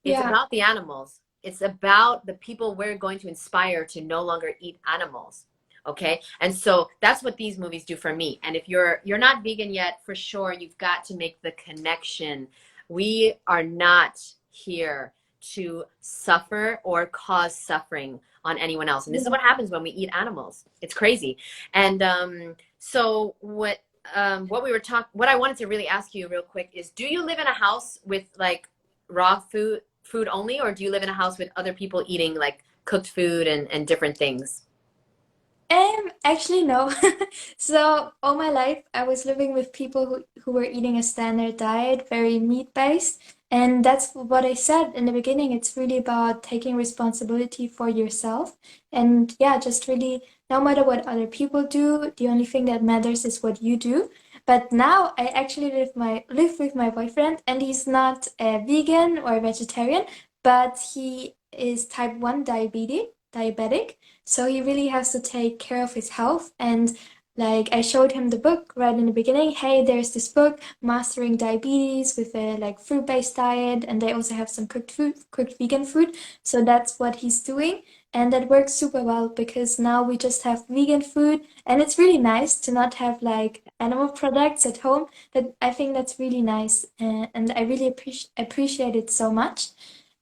It's yeah, about the animals. It's about the people we're going to inspire to no longer eat animals. Okay? And so that's what these movies do for me. And if you're not vegan yet, for sure you've got to make the connection. We are not here to suffer or cause suffering on anyone else. And this is yeah. what happens when we eat animals. It's crazy. And so what I wanted to really ask you real quick is do you live in a house with like raw food only, or do you live in a house with other people eating like cooked food and different things? Actually, no. So all my life, I was living with people who were eating a standard diet, very meat-based. And that's what I said in the beginning. It's really about taking responsibility for yourself. And yeah, just really, no matter what other people do, the only thing that matters is what you do. But now I actually live with my boyfriend, and he's not a vegan or a vegetarian, but he is type 1 diabetic. So he really has to take care of his health. And like I showed him the book right in the beginning. Hey, there's this book, Mastering Diabetes with a like fruit-based diet, and they also have some cooked vegan food. So that's what he's doing. And that works super well because now we just have vegan food and it's really nice to not have like animal products at home. That I think that's really nice and I really appreciate it so much.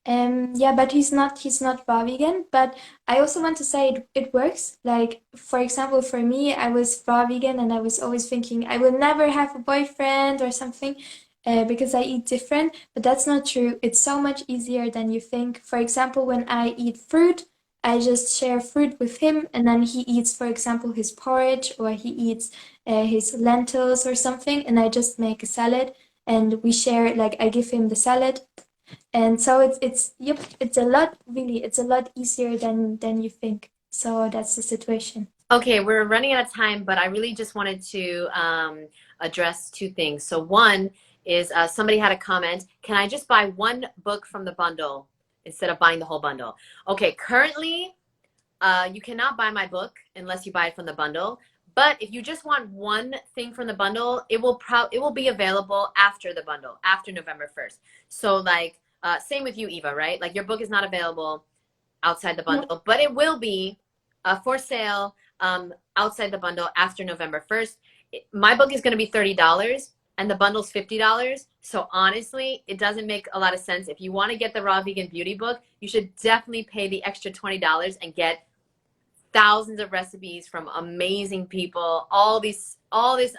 Yeah, but he's not raw vegan. But I also want to say it works. Like for example, for me, I was raw vegan and I was always thinking I will never have a boyfriend or something, because I eat different. But that's not true. It's so much easier than you think. For example, when I eat fruit, I just share fruit with him, and then he eats, for example, his porridge or he eats his lentils or something, and I just make a salad and we share. Like I give him the salad, and so it's yep, it's a lot, really, it's a lot easier than you think. So that's the situation. Okay, we're running out of time, but I really just wanted to address two things. So one is somebody had a comment, can I just buy one book from the bundle instead of buying the whole bundle? Okay, currently you cannot buy my book unless you buy it from the bundle. But if you just want one thing from the bundle, it will be available after the bundle, after November 1st. So like same with you, Eva, right? Like your book is not available outside the No. bundle, but it will be for sale outside the bundle after November 1st. My book is going to be $30 and the bundle's $50. So honestly, it doesn't make a lot of sense. If you want to get the Raw Vegan Beauty book, you should definitely pay the extra $20 and get thousands of recipes from amazing people, all this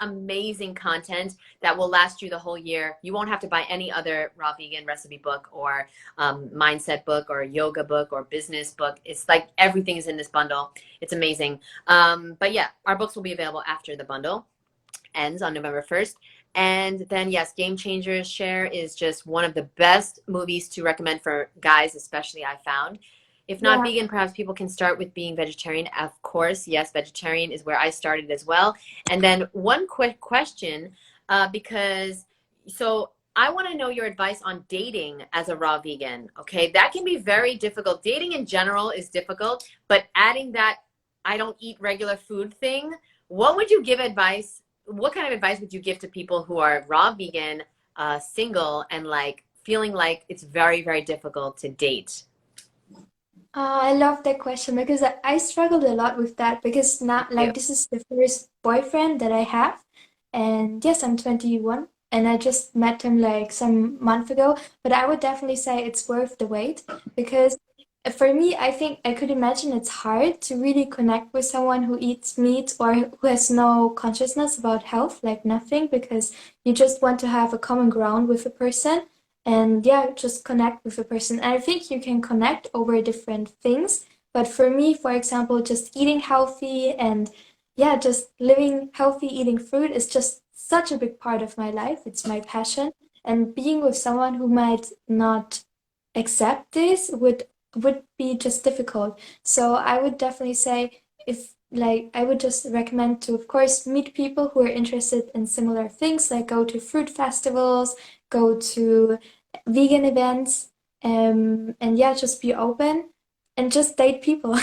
amazing content that will last you the whole year. You won't have to buy any other raw vegan recipe book or mindset book or yoga book or business book. It's like everything is in this bundle. It's amazing. But yeah, our books will be available after the bundle ends on November 1st. And then, yes, Game Changers Share is just one of the best movies to recommend for guys, especially I found. If not Yeah. vegan, perhaps people can start with being vegetarian. Of course, yes, vegetarian is where I started as well. And then one quick question, because so I want to know your advice on dating as a raw vegan. Okay, that can be very difficult. Dating in general is difficult, but adding that I don't eat regular food thing, what would you give advice? What kind of advice would you give to people who are raw vegan, single, and like feeling like it's very, very difficult to date? I love that question because I struggled a lot with that because not You. like this is the first boyfriend that I have. And yes, I'm 21 and I just met him like some month ago, but I would definitely say it's worth the wait because for me, I think I could imagine it's hard to really connect with someone who eats meat or who has no consciousness about health, like nothing, because you just want to have a common ground with a person and yeah, just connect with a person. And I think you can connect over different things. But for me, for example, just eating healthy and yeah, just living healthy, eating fruit is just such a big part of my life. It's my passion. And being with someone who might not accept this would be just difficult. So I would definitely say if like I would just recommend to of course meet people who are interested in similar things, like go to fruit festivals, go to vegan events, and yeah, just be open and just date people.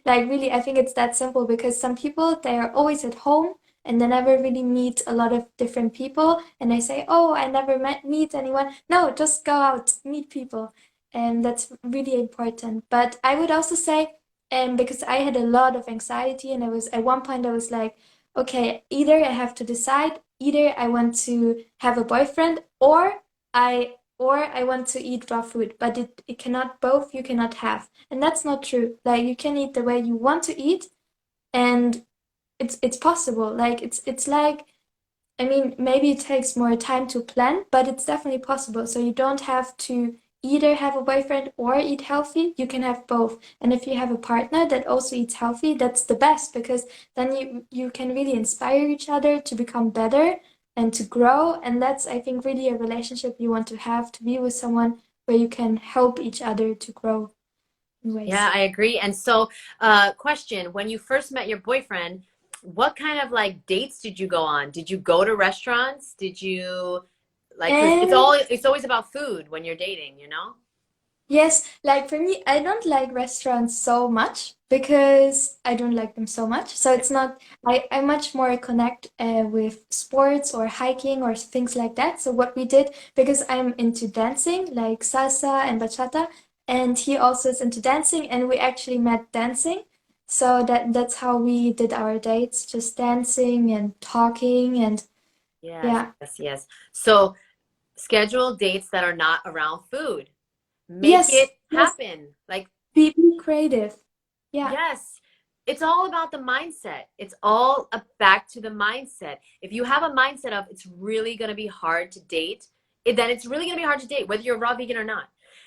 Like really, I think it's that simple because some people they are always at home and they never really meet a lot of different people and they say, "Oh, I never meet anyone." No, just go out, meet people. And that's really important. But I would also say, because I had a lot of anxiety and I was at one point I was like, okay, either I have to decide, either I want to have a boyfriend or I want to eat raw food, but it cannot both, you cannot have. And that's not true. Like you can eat the way you want to eat and it's possible. Like it's like I mean, maybe it takes more time to plan, but it's definitely possible. So you don't have to either have a boyfriend or eat healthy. You can have both. And if you have a partner that also eats healthy, that's the best because then you can really inspire each other to become better and to grow. And that's, I think, really a relationship you want to be with someone where you can help each other to grow in Yeah, ways. I agree. And so, question, when you first met your boyfriend, what kind of like dates did you go on? Did you go to restaurants? Did you like, 'cause And it's always about food when you're dating, you know? yes, like for me, I don't like restaurants so much because I don't like them so much. So it's not, I much more connect with sports or hiking or things like that. So what we did, because I'm into dancing, like salsa and bachata, and he also is into dancing, and we actually met dancing. So that's how we did our dates, just dancing and talking and Yes, yeah. yes, yes. So schedule dates that are not around food. Make Yes, it yes. happen. Like, Be creative. Yeah. yes, it's all about the mindset. It's all back to the mindset. If you have a mindset of it's really going to be hard to date, then it's really going to be hard to date, whether you're raw vegan or not.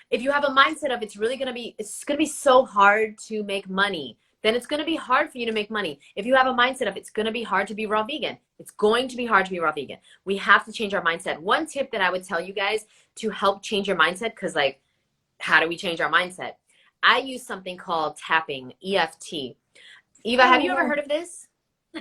If you have a mindset of it's going to be so hard to make money, then it's going to be hard for you to make money. If you have a mindset of it's going to be hard to be raw vegan, it's going to be hard to be raw vegan. We have to change our mindset. One tip that I would tell you guys to help change your mindset, because like, how do we change our mindset? I use something called tapping, EFT. Eva, have Oh, you ever wow. heard of this?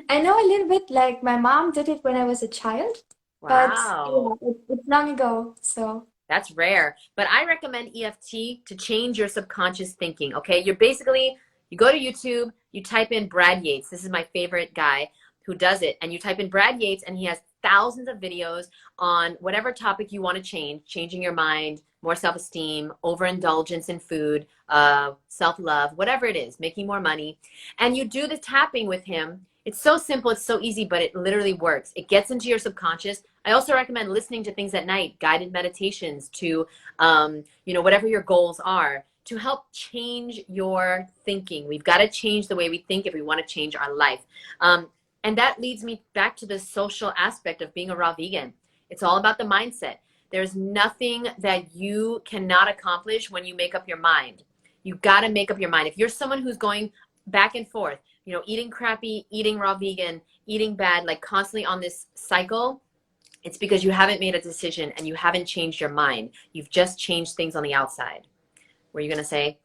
I know a little bit, like my mom did it when I was a child, but Wow. yeah, it's long ago. So, That's rare. But I recommend EFT to change your subconscious thinking. Okay. You're basically, you go to YouTube, you type in Brad Yates. This is my favorite guy who does it. And you type in Brad Yates, and he has thousands of videos on whatever topic you want to change, changing your mind, more self esteem, overindulgence in food, self love, whatever it is, making more money. And you do the tapping with him. It's so simple, it's so easy, but it literally works. It gets into your subconscious. I also recommend listening to things at night, guided meditations to, whatever your goals are, to help change your thinking. We've got to change the way we think if we want to change our life. And that leads me back to the social aspect of being a raw vegan. It's all about the mindset. There's nothing that you cannot accomplish when you make up your mind. You got to make up your mind. If you're someone who's going back and forth, eating crappy, eating raw vegan, eating bad, like constantly on this cycle, it's because you haven't made a decision and you haven't changed your mind. You've just changed things on the outside. Were you going to say?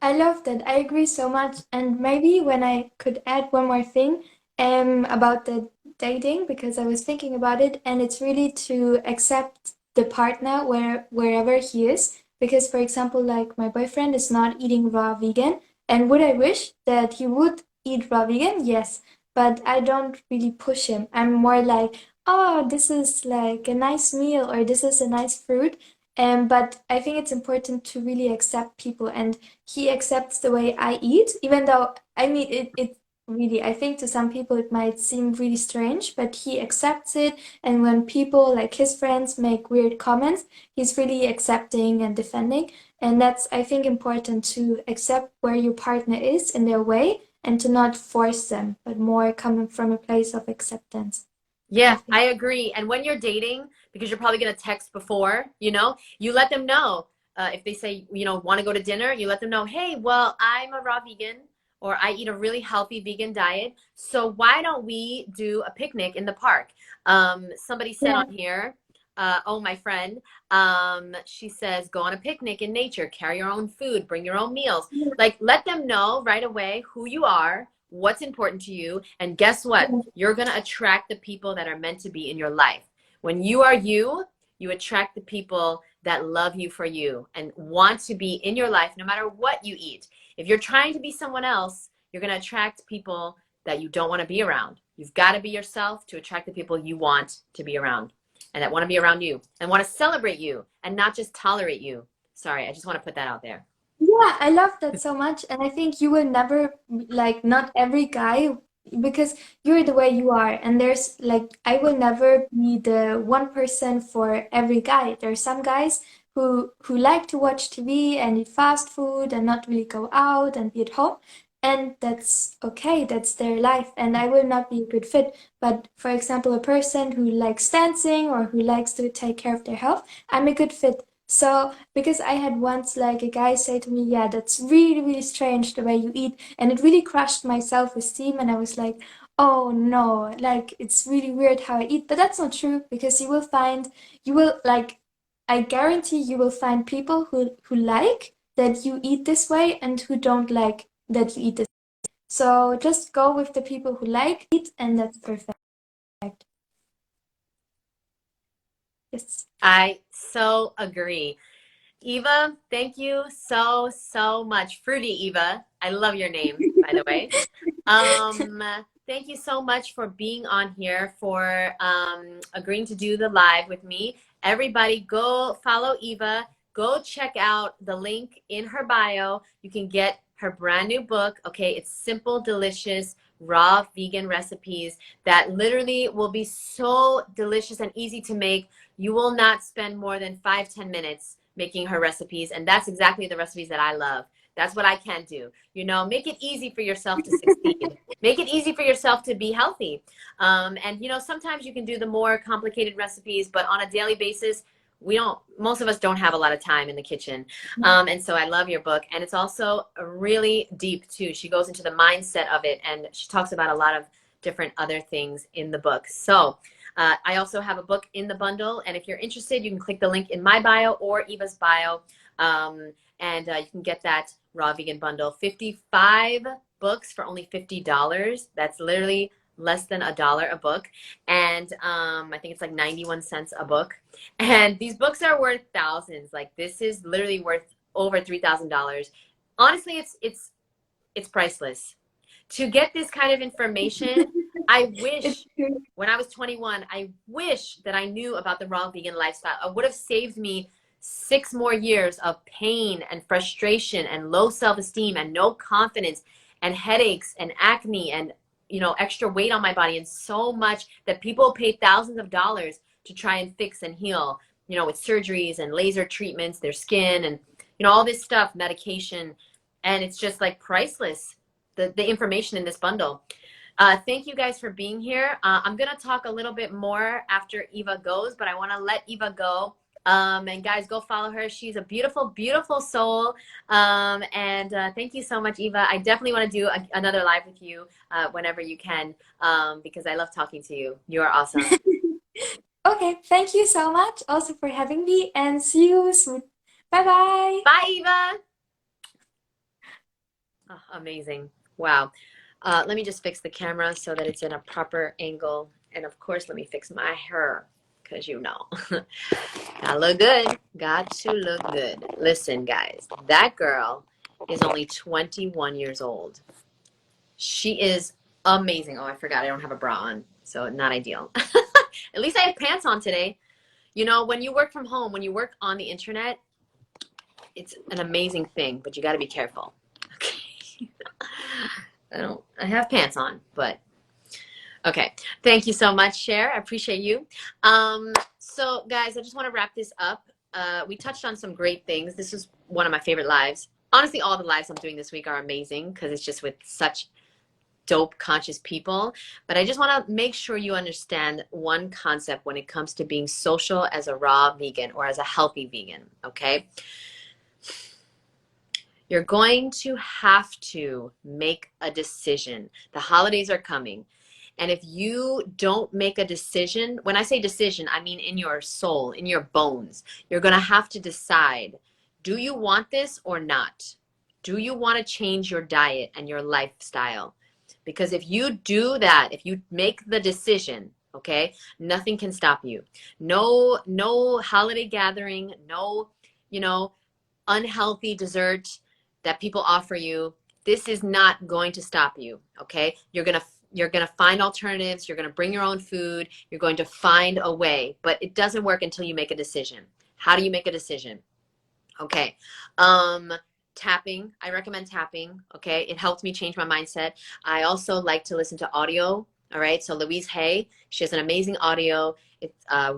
I love that. I agree so much. And maybe when I could add one more thing, about the dating, because I was thinking about it, and it's really to accept the partner wherever he is. Because, for example, like my boyfriend is not eating raw vegan, and would I wish that he would eat raw vegan? Yes, but I don't really push him. I'm more like, oh, this is like a nice meal, or this is a nice fruit. But I think it's important to really accept people, and he accepts the way I eat, even though I mean it really, I think to some people it might seem really strange, but he accepts it. And when people like his friends make weird comments, he's really accepting and defending. And that's, I think, important to accept where your partner is in their way and to not force them, but more coming from a place of acceptance, I Yeah, think. I agree. And when you're dating, because you're probably going to text before, you let them know. If they say, want to go to dinner, you let them know, hey, well, I'm a raw vegan or I eat a really healthy vegan diet. So why don't we do a picnic in the park? Somebody said Yeah. on here, oh, my friend, she says, go on a picnic in nature, carry your own food, bring your own meals. Like, let them know right away who you are, what's important to you. And guess what? You're going to attract the people that are meant to be in your life. When you are you, you attract the people that love you for you and want to be in your life no matter what you eat. If you're trying to be someone else, you're going to attract people that you don't want to be around. You've got to be yourself to attract the people you want to be around and that want to be around you and want to celebrate you and not just tolerate you. Sorry, I just want to put that out there. Yeah, I love that so much. And I think you will never, like, not every guy, because you're the way you are. And there's, like, I will never be the 1% for every guy. There are some guys who like to watch TV and eat fast food and not really go out and be at home. And that's okay, that's their life. And I will not be a good fit. But for example, a person who likes dancing or who likes to take care of their health, I'm a good fit. So, because I had once like a guy say to me, yeah, that's really, really strange the way you eat. And it really crushed my self-esteem. And I was like, oh no, like it's really weird how I eat. But that's not true, because you will like, I guarantee you will find people who like that you eat this way and who don't like that you eat this. So just go with the people who like it, and that's perfect. Yes. I so agree. Eva, thank you so, so much. Fruity Eva. I love your name, by the way. Um, Thank you so much for being on here, for agreeing to do the live with me. Everybody, go follow Eva. Go check out the link in her bio. You can get her brand new book. Okay, it's simple, delicious, raw vegan recipes that literally will be so delicious and easy to make. You will not spend more than 5-10 minutes making her recipes. And that's exactly the recipes that I love. That's what I can do. You know, make it easy for yourself to succeed. Make it easy for yourself to be healthy. And, you know, sometimes you can do the more complicated recipes, but on a daily basis, most of us don't have a lot of time in the kitchen. And so I love your book. And it's also really deep, too. She goes into the mindset of it, and she talks about a lot of different other things in the book. So I also have a book in the bundle. And if you're interested, you can click the link in my bio or Eva's bio. And you can get that Raw Vegan Bundle. 55 books for only $50. That's literally less than $1 a book. And I think it's like 91 cents a book. And these books are worth thousands. Like, this is literally worth over $3,000. Honestly, it's priceless. To get this kind of information, I wish when I was 21, I wish that I knew about the raw vegan lifestyle. It would have saved me 6 more years of pain and frustration and low self-esteem and no confidence and headaches and acne and, you know, extra weight on my body, and so much that people pay thousands of dollars to try and fix and heal, you know, with surgeries and laser treatments, their skin, and, you know, all this stuff, medication. And it's just like priceless, the information in this bundle. Thank you guys for being here. I'm going to talk a little bit more after Eva goes, but I want to let Eva go. And guys, go follow her. She's a beautiful, beautiful soul. And thank you so much, Eva. I definitely want to do another live with you whenever you can, because I love talking to you. You are awesome. Okay, thank you so much also for having me, and see you soon. Bye-bye. Bye, Eva. Oh, amazing. Wow. Let me just fix the camera so that it's in a proper angle. And of course, let me fix my hair, because you know, gotta look good. Got to look good. Listen, guys, that girl is only 21 years old. She is amazing. Oh, I forgot I don't have a bra on, so not ideal. At least I have pants on today. You know, when you work from home, when you work on the internet, it's an amazing thing, but you got to be careful. Okay. I have pants on, but okay. Thank you so much, Cher. I appreciate you. So guys, I just want to wrap this up. We touched on some great things. This was one of my favorite lives. Honestly, all the lives I'm doing this week are amazing because it's just with such dope, conscious people. But I just want to make sure you understand one concept when it comes to being social as a raw vegan or as a healthy vegan, okay? You're going to have to make a decision. The holidays are coming. And if you don't make a decision, when I say decision, I mean in your soul, in your bones, you're going to have to decide, do you want this or not? Do you want to change your diet and your lifestyle? Because if you do that, if you make the decision, okay, nothing can stop you. No holiday gathering, no, you know, unhealthy dessert that people offer you. This is not going to stop you, okay? You're going to find alternatives. You're going to bring your own food. You're going to find a way, but it doesn't work until you make a decision. How do you make a decision? Okay. Tapping. I recommend tapping. Okay. It helped me change my mindset. I also like to listen to audio. All right. So Louise Hay, she has an amazing audio.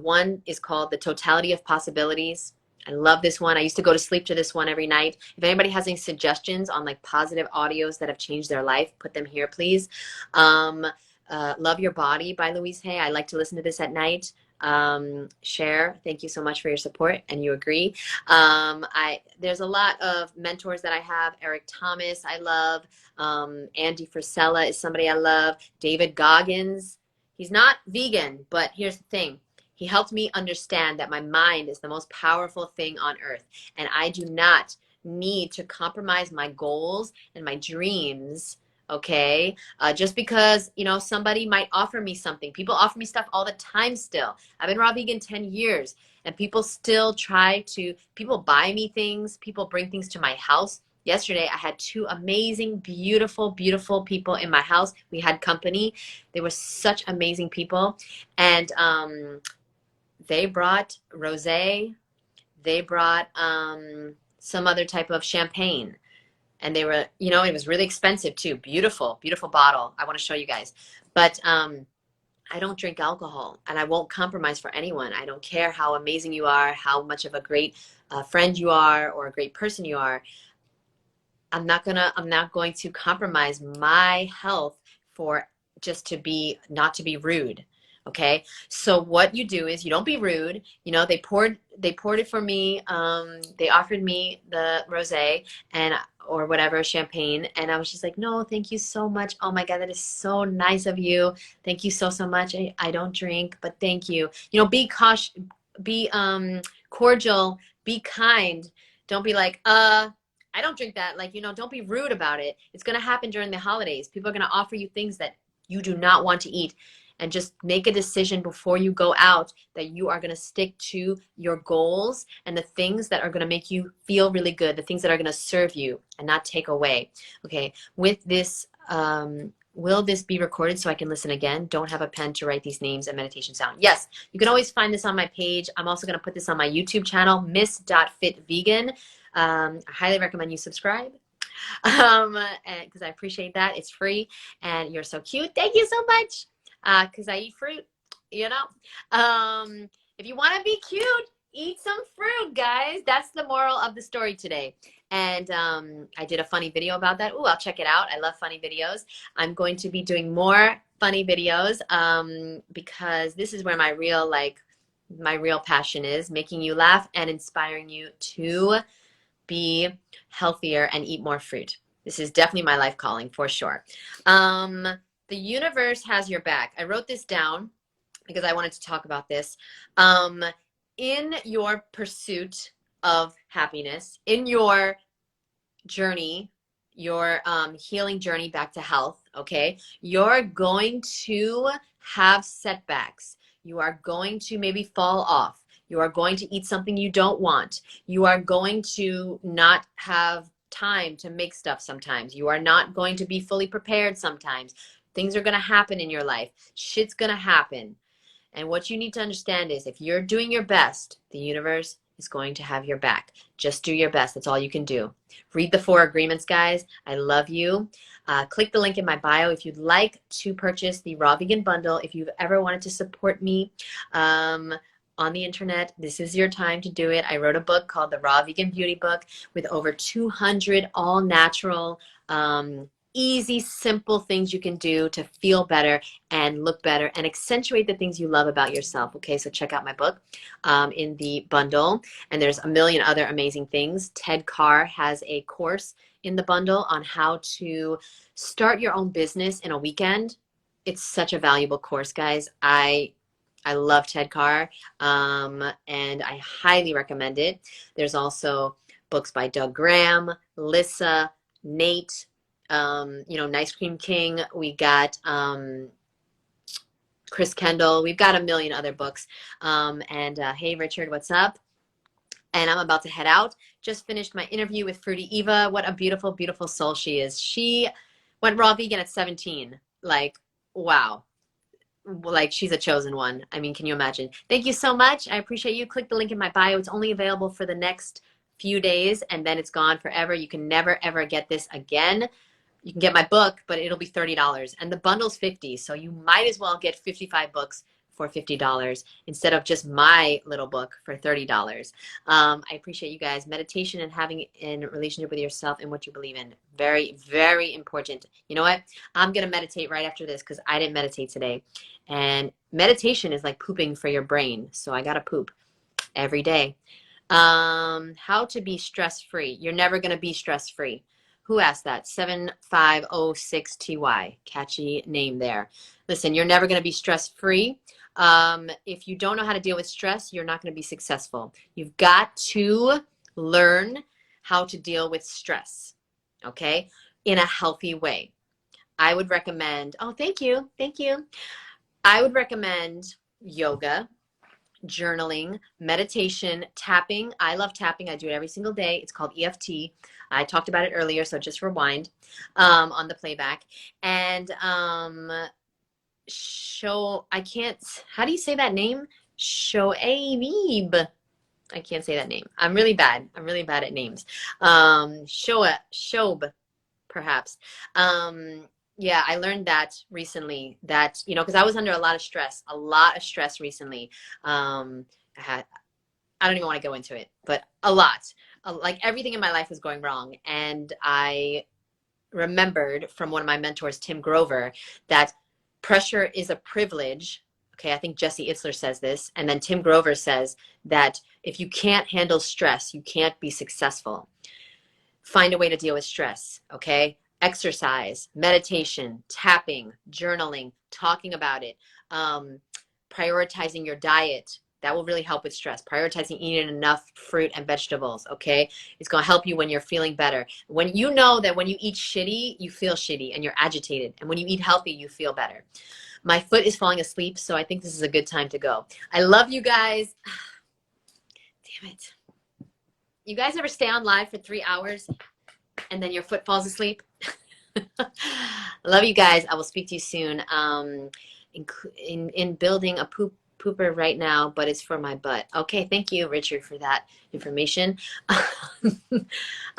One is called The Totality of Possibilities. I love this one. I used to go to sleep to this one every night. If anybody has any suggestions on like positive audios that have changed their life, put them here, please. Love Your Body by Louise Hay. I like to listen to this at night. Cher, thank you so much for your support, and you agree. There's a lot of mentors that I have. Eric Thomas, I love. Andy Frisella is somebody I love. David Goggins. He's not vegan, but here's the thing. He helped me understand that my mind is the most powerful thing on earth, and I do not need to compromise my goals and my dreams, okay? Just because, you know, somebody might offer me something. People offer me stuff all the time still. I've been raw vegan 10 years, and people still people buy me things. People bring things to my house. Yesterday, I had 2 amazing, beautiful, beautiful people in my house. We had company. They were such amazing people. And they brought rosé. They brought some other type of champagne. And they were, you know, it was really expensive too. Beautiful, beautiful bottle. I want to show you guys. But I don't drink alcohol, and I won't compromise for anyone. I don't care how amazing you are, how much of a great a friend you are or a great person you are, I'm not going to compromise my health for just to be, not to be rude. Okay. So what you do is you don't be rude. You know, they poured it for me. They offered me the rosé and or whatever champagne, and I was just like, no, thank you so much. Oh my God, that is so nice of you. Thank you so so much. I don't drink, but thank you. You know, be cautious, be cordial, be kind. Don't be like, I don't drink that. Like, you know, don't be rude about it. It's going to happen during the holidays. People are going to offer you things that you do not want to eat. And just make a decision before you go out that you are going to stick to your goals and the things that are going to make you feel really good, the things that are going to serve you and not take away. Okay. With this, will this be recorded so I can listen again? Don't have a pen to write these names and meditation sound. Yes, you can always find this on my page. I'm also going to put this on my YouTube channel, miss.fitvegan. I highly recommend you subscribe and because I appreciate that. It's free and you're so cute. Thank you so much. Because I eat fruit, you know. If you want to be cute, eat some fruit, guys. That's the moral of the story today. And I did a funny video about that. Ooh, I'll check it out. I love funny videos. I'm going to be doing more funny videos because this is where my real passion is, making you laugh and inspiring you to be healthier and eat more fruit. This is definitely my life calling for sure. The universe has your back. I wrote this down because I wanted to talk about this. In your pursuit of happiness, in your journey, your healing journey back to health, okay, you're going to have setbacks. You are going to maybe fall off. You are going to eat something you don't want. You are going to not have time to make stuff sometimes. You are not going to be fully prepared sometimes. Things are going to happen in your life. Shit's going to happen. And what you need to understand is if you're doing your best, the universe is going to have your back. Just do your best. That's all you can do. Read the 4 agreements, guys. I love you. Click the link in my bio if you'd like to purchase the Raw Vegan Bundle. If you've ever wanted to support me on the internet, this is your time to do it. I wrote a book called The Raw Vegan Beauty Book with over 200 all natural, easy, simple things you can do to feel better and look better and accentuate the things you love about yourself. Okay, so check out my book in the bundle. And there's a million other amazing things. Ted Carr has a course in the bundle on how to start your own business in a weekend. It's such a valuable course, guys. I love Ted Carr, and I highly recommend it. There's also books by Doug Graham, Lissa, Nate, Nice Cream King. We got Chris Kendall. We've got a million other books. Hey, Richard, what's up? And I'm about to head out. Just finished my interview with Fruity Eva. What a beautiful, beautiful soul she is. She went raw vegan at 17. Like, wow. Like, she's a chosen one. I mean, can you imagine? Thank you so much. I appreciate you. Click the link in my bio. It's only available for the next few days, and then it's gone forever. You can never, ever get this again. You can get my book, but it'll be $30. And the bundle's $50. So you might as well get 55 books for $50 instead of just my little book for $30. I appreciate you guys. Meditation and having in relationship with yourself and what you believe in. Very, very important. You know what? I'm going to meditate right after this because I didn't meditate today. And meditation is like pooping for your brain. So I got to poop every day. How to be stress-free. You're never going to be stress-free. Who asked that? 7506TY. Catchy name there. Listen, you're never going to be stress-free. If you don't know how to deal with stress, you're not going to be successful. You've got to learn how to deal with stress, okay, in a healthy way. I would recommend, oh, thank you. Thank you. I would recommend yoga, journaling, meditation, tapping. I love tapping. I do it every single day. It's called EFT. I talked about it earlier, so just rewind on the playback. And how do you say that name? Shoaib. I can't say that name. I'm really bad. I'm really bad at names. Shob, perhaps. Yeah, I learned that recently because I was under a lot of stress recently. I I don't even want to go into it, but a lot. Like everything in my life was going wrong. And I remembered from one of my mentors, Tim Grover, that pressure is a privilege. Okay, I think Jesse Itzler says this. And then Tim Grover says that if you can't handle stress, you can't be successful. Find a way to deal with stress, okay? Exercise, meditation, tapping, journaling, talking about it, prioritizing your diet. That will really help with stress. Prioritizing eating enough fruit and vegetables, okay? It's going to help you when you're feeling better. When you know that when you eat shitty, you feel shitty and you're agitated. And when you eat healthy, you feel better. My foot is falling asleep, so I think this is a good time to go. I love you guys. Damn it. You guys ever stay on live for 3 hours and then your foot falls asleep? Love you guys. I will speak to you soon. In building a pooper right now, but it's for my butt. Okay, thank you, Richard, for that information.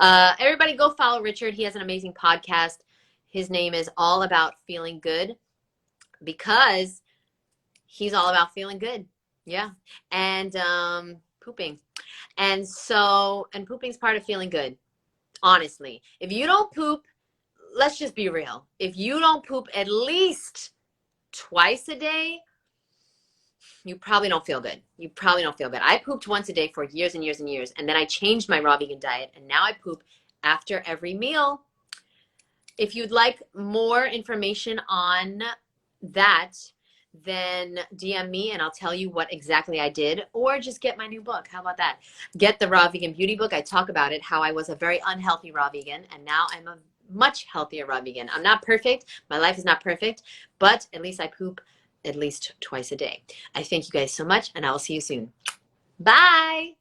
Everybody go follow Richard. He has an amazing podcast. His name is All About Feeling Good, because he's all about feeling good. Yeah. And pooping. And pooping's part of feeling good. Honestly, if you don't poop, let's just be real. If you don't poop at least twice a day, you probably don't feel good. You probably don't feel good. I pooped once a day for years and years and years, and then I changed my raw vegan diet, and now I poop after every meal. If you'd like more information on that, then DM me and I'll tell you what exactly I did, or just get my new book. How about that? Get the Raw Vegan Beauty book. I talk about it, how I was a very unhealthy raw vegan, and now I'm a much healthier raw vegan. I'm not perfect. My life is not perfect, but at least I poop at least twice a day. I thank you guys so much, and I will see you soon. Bye.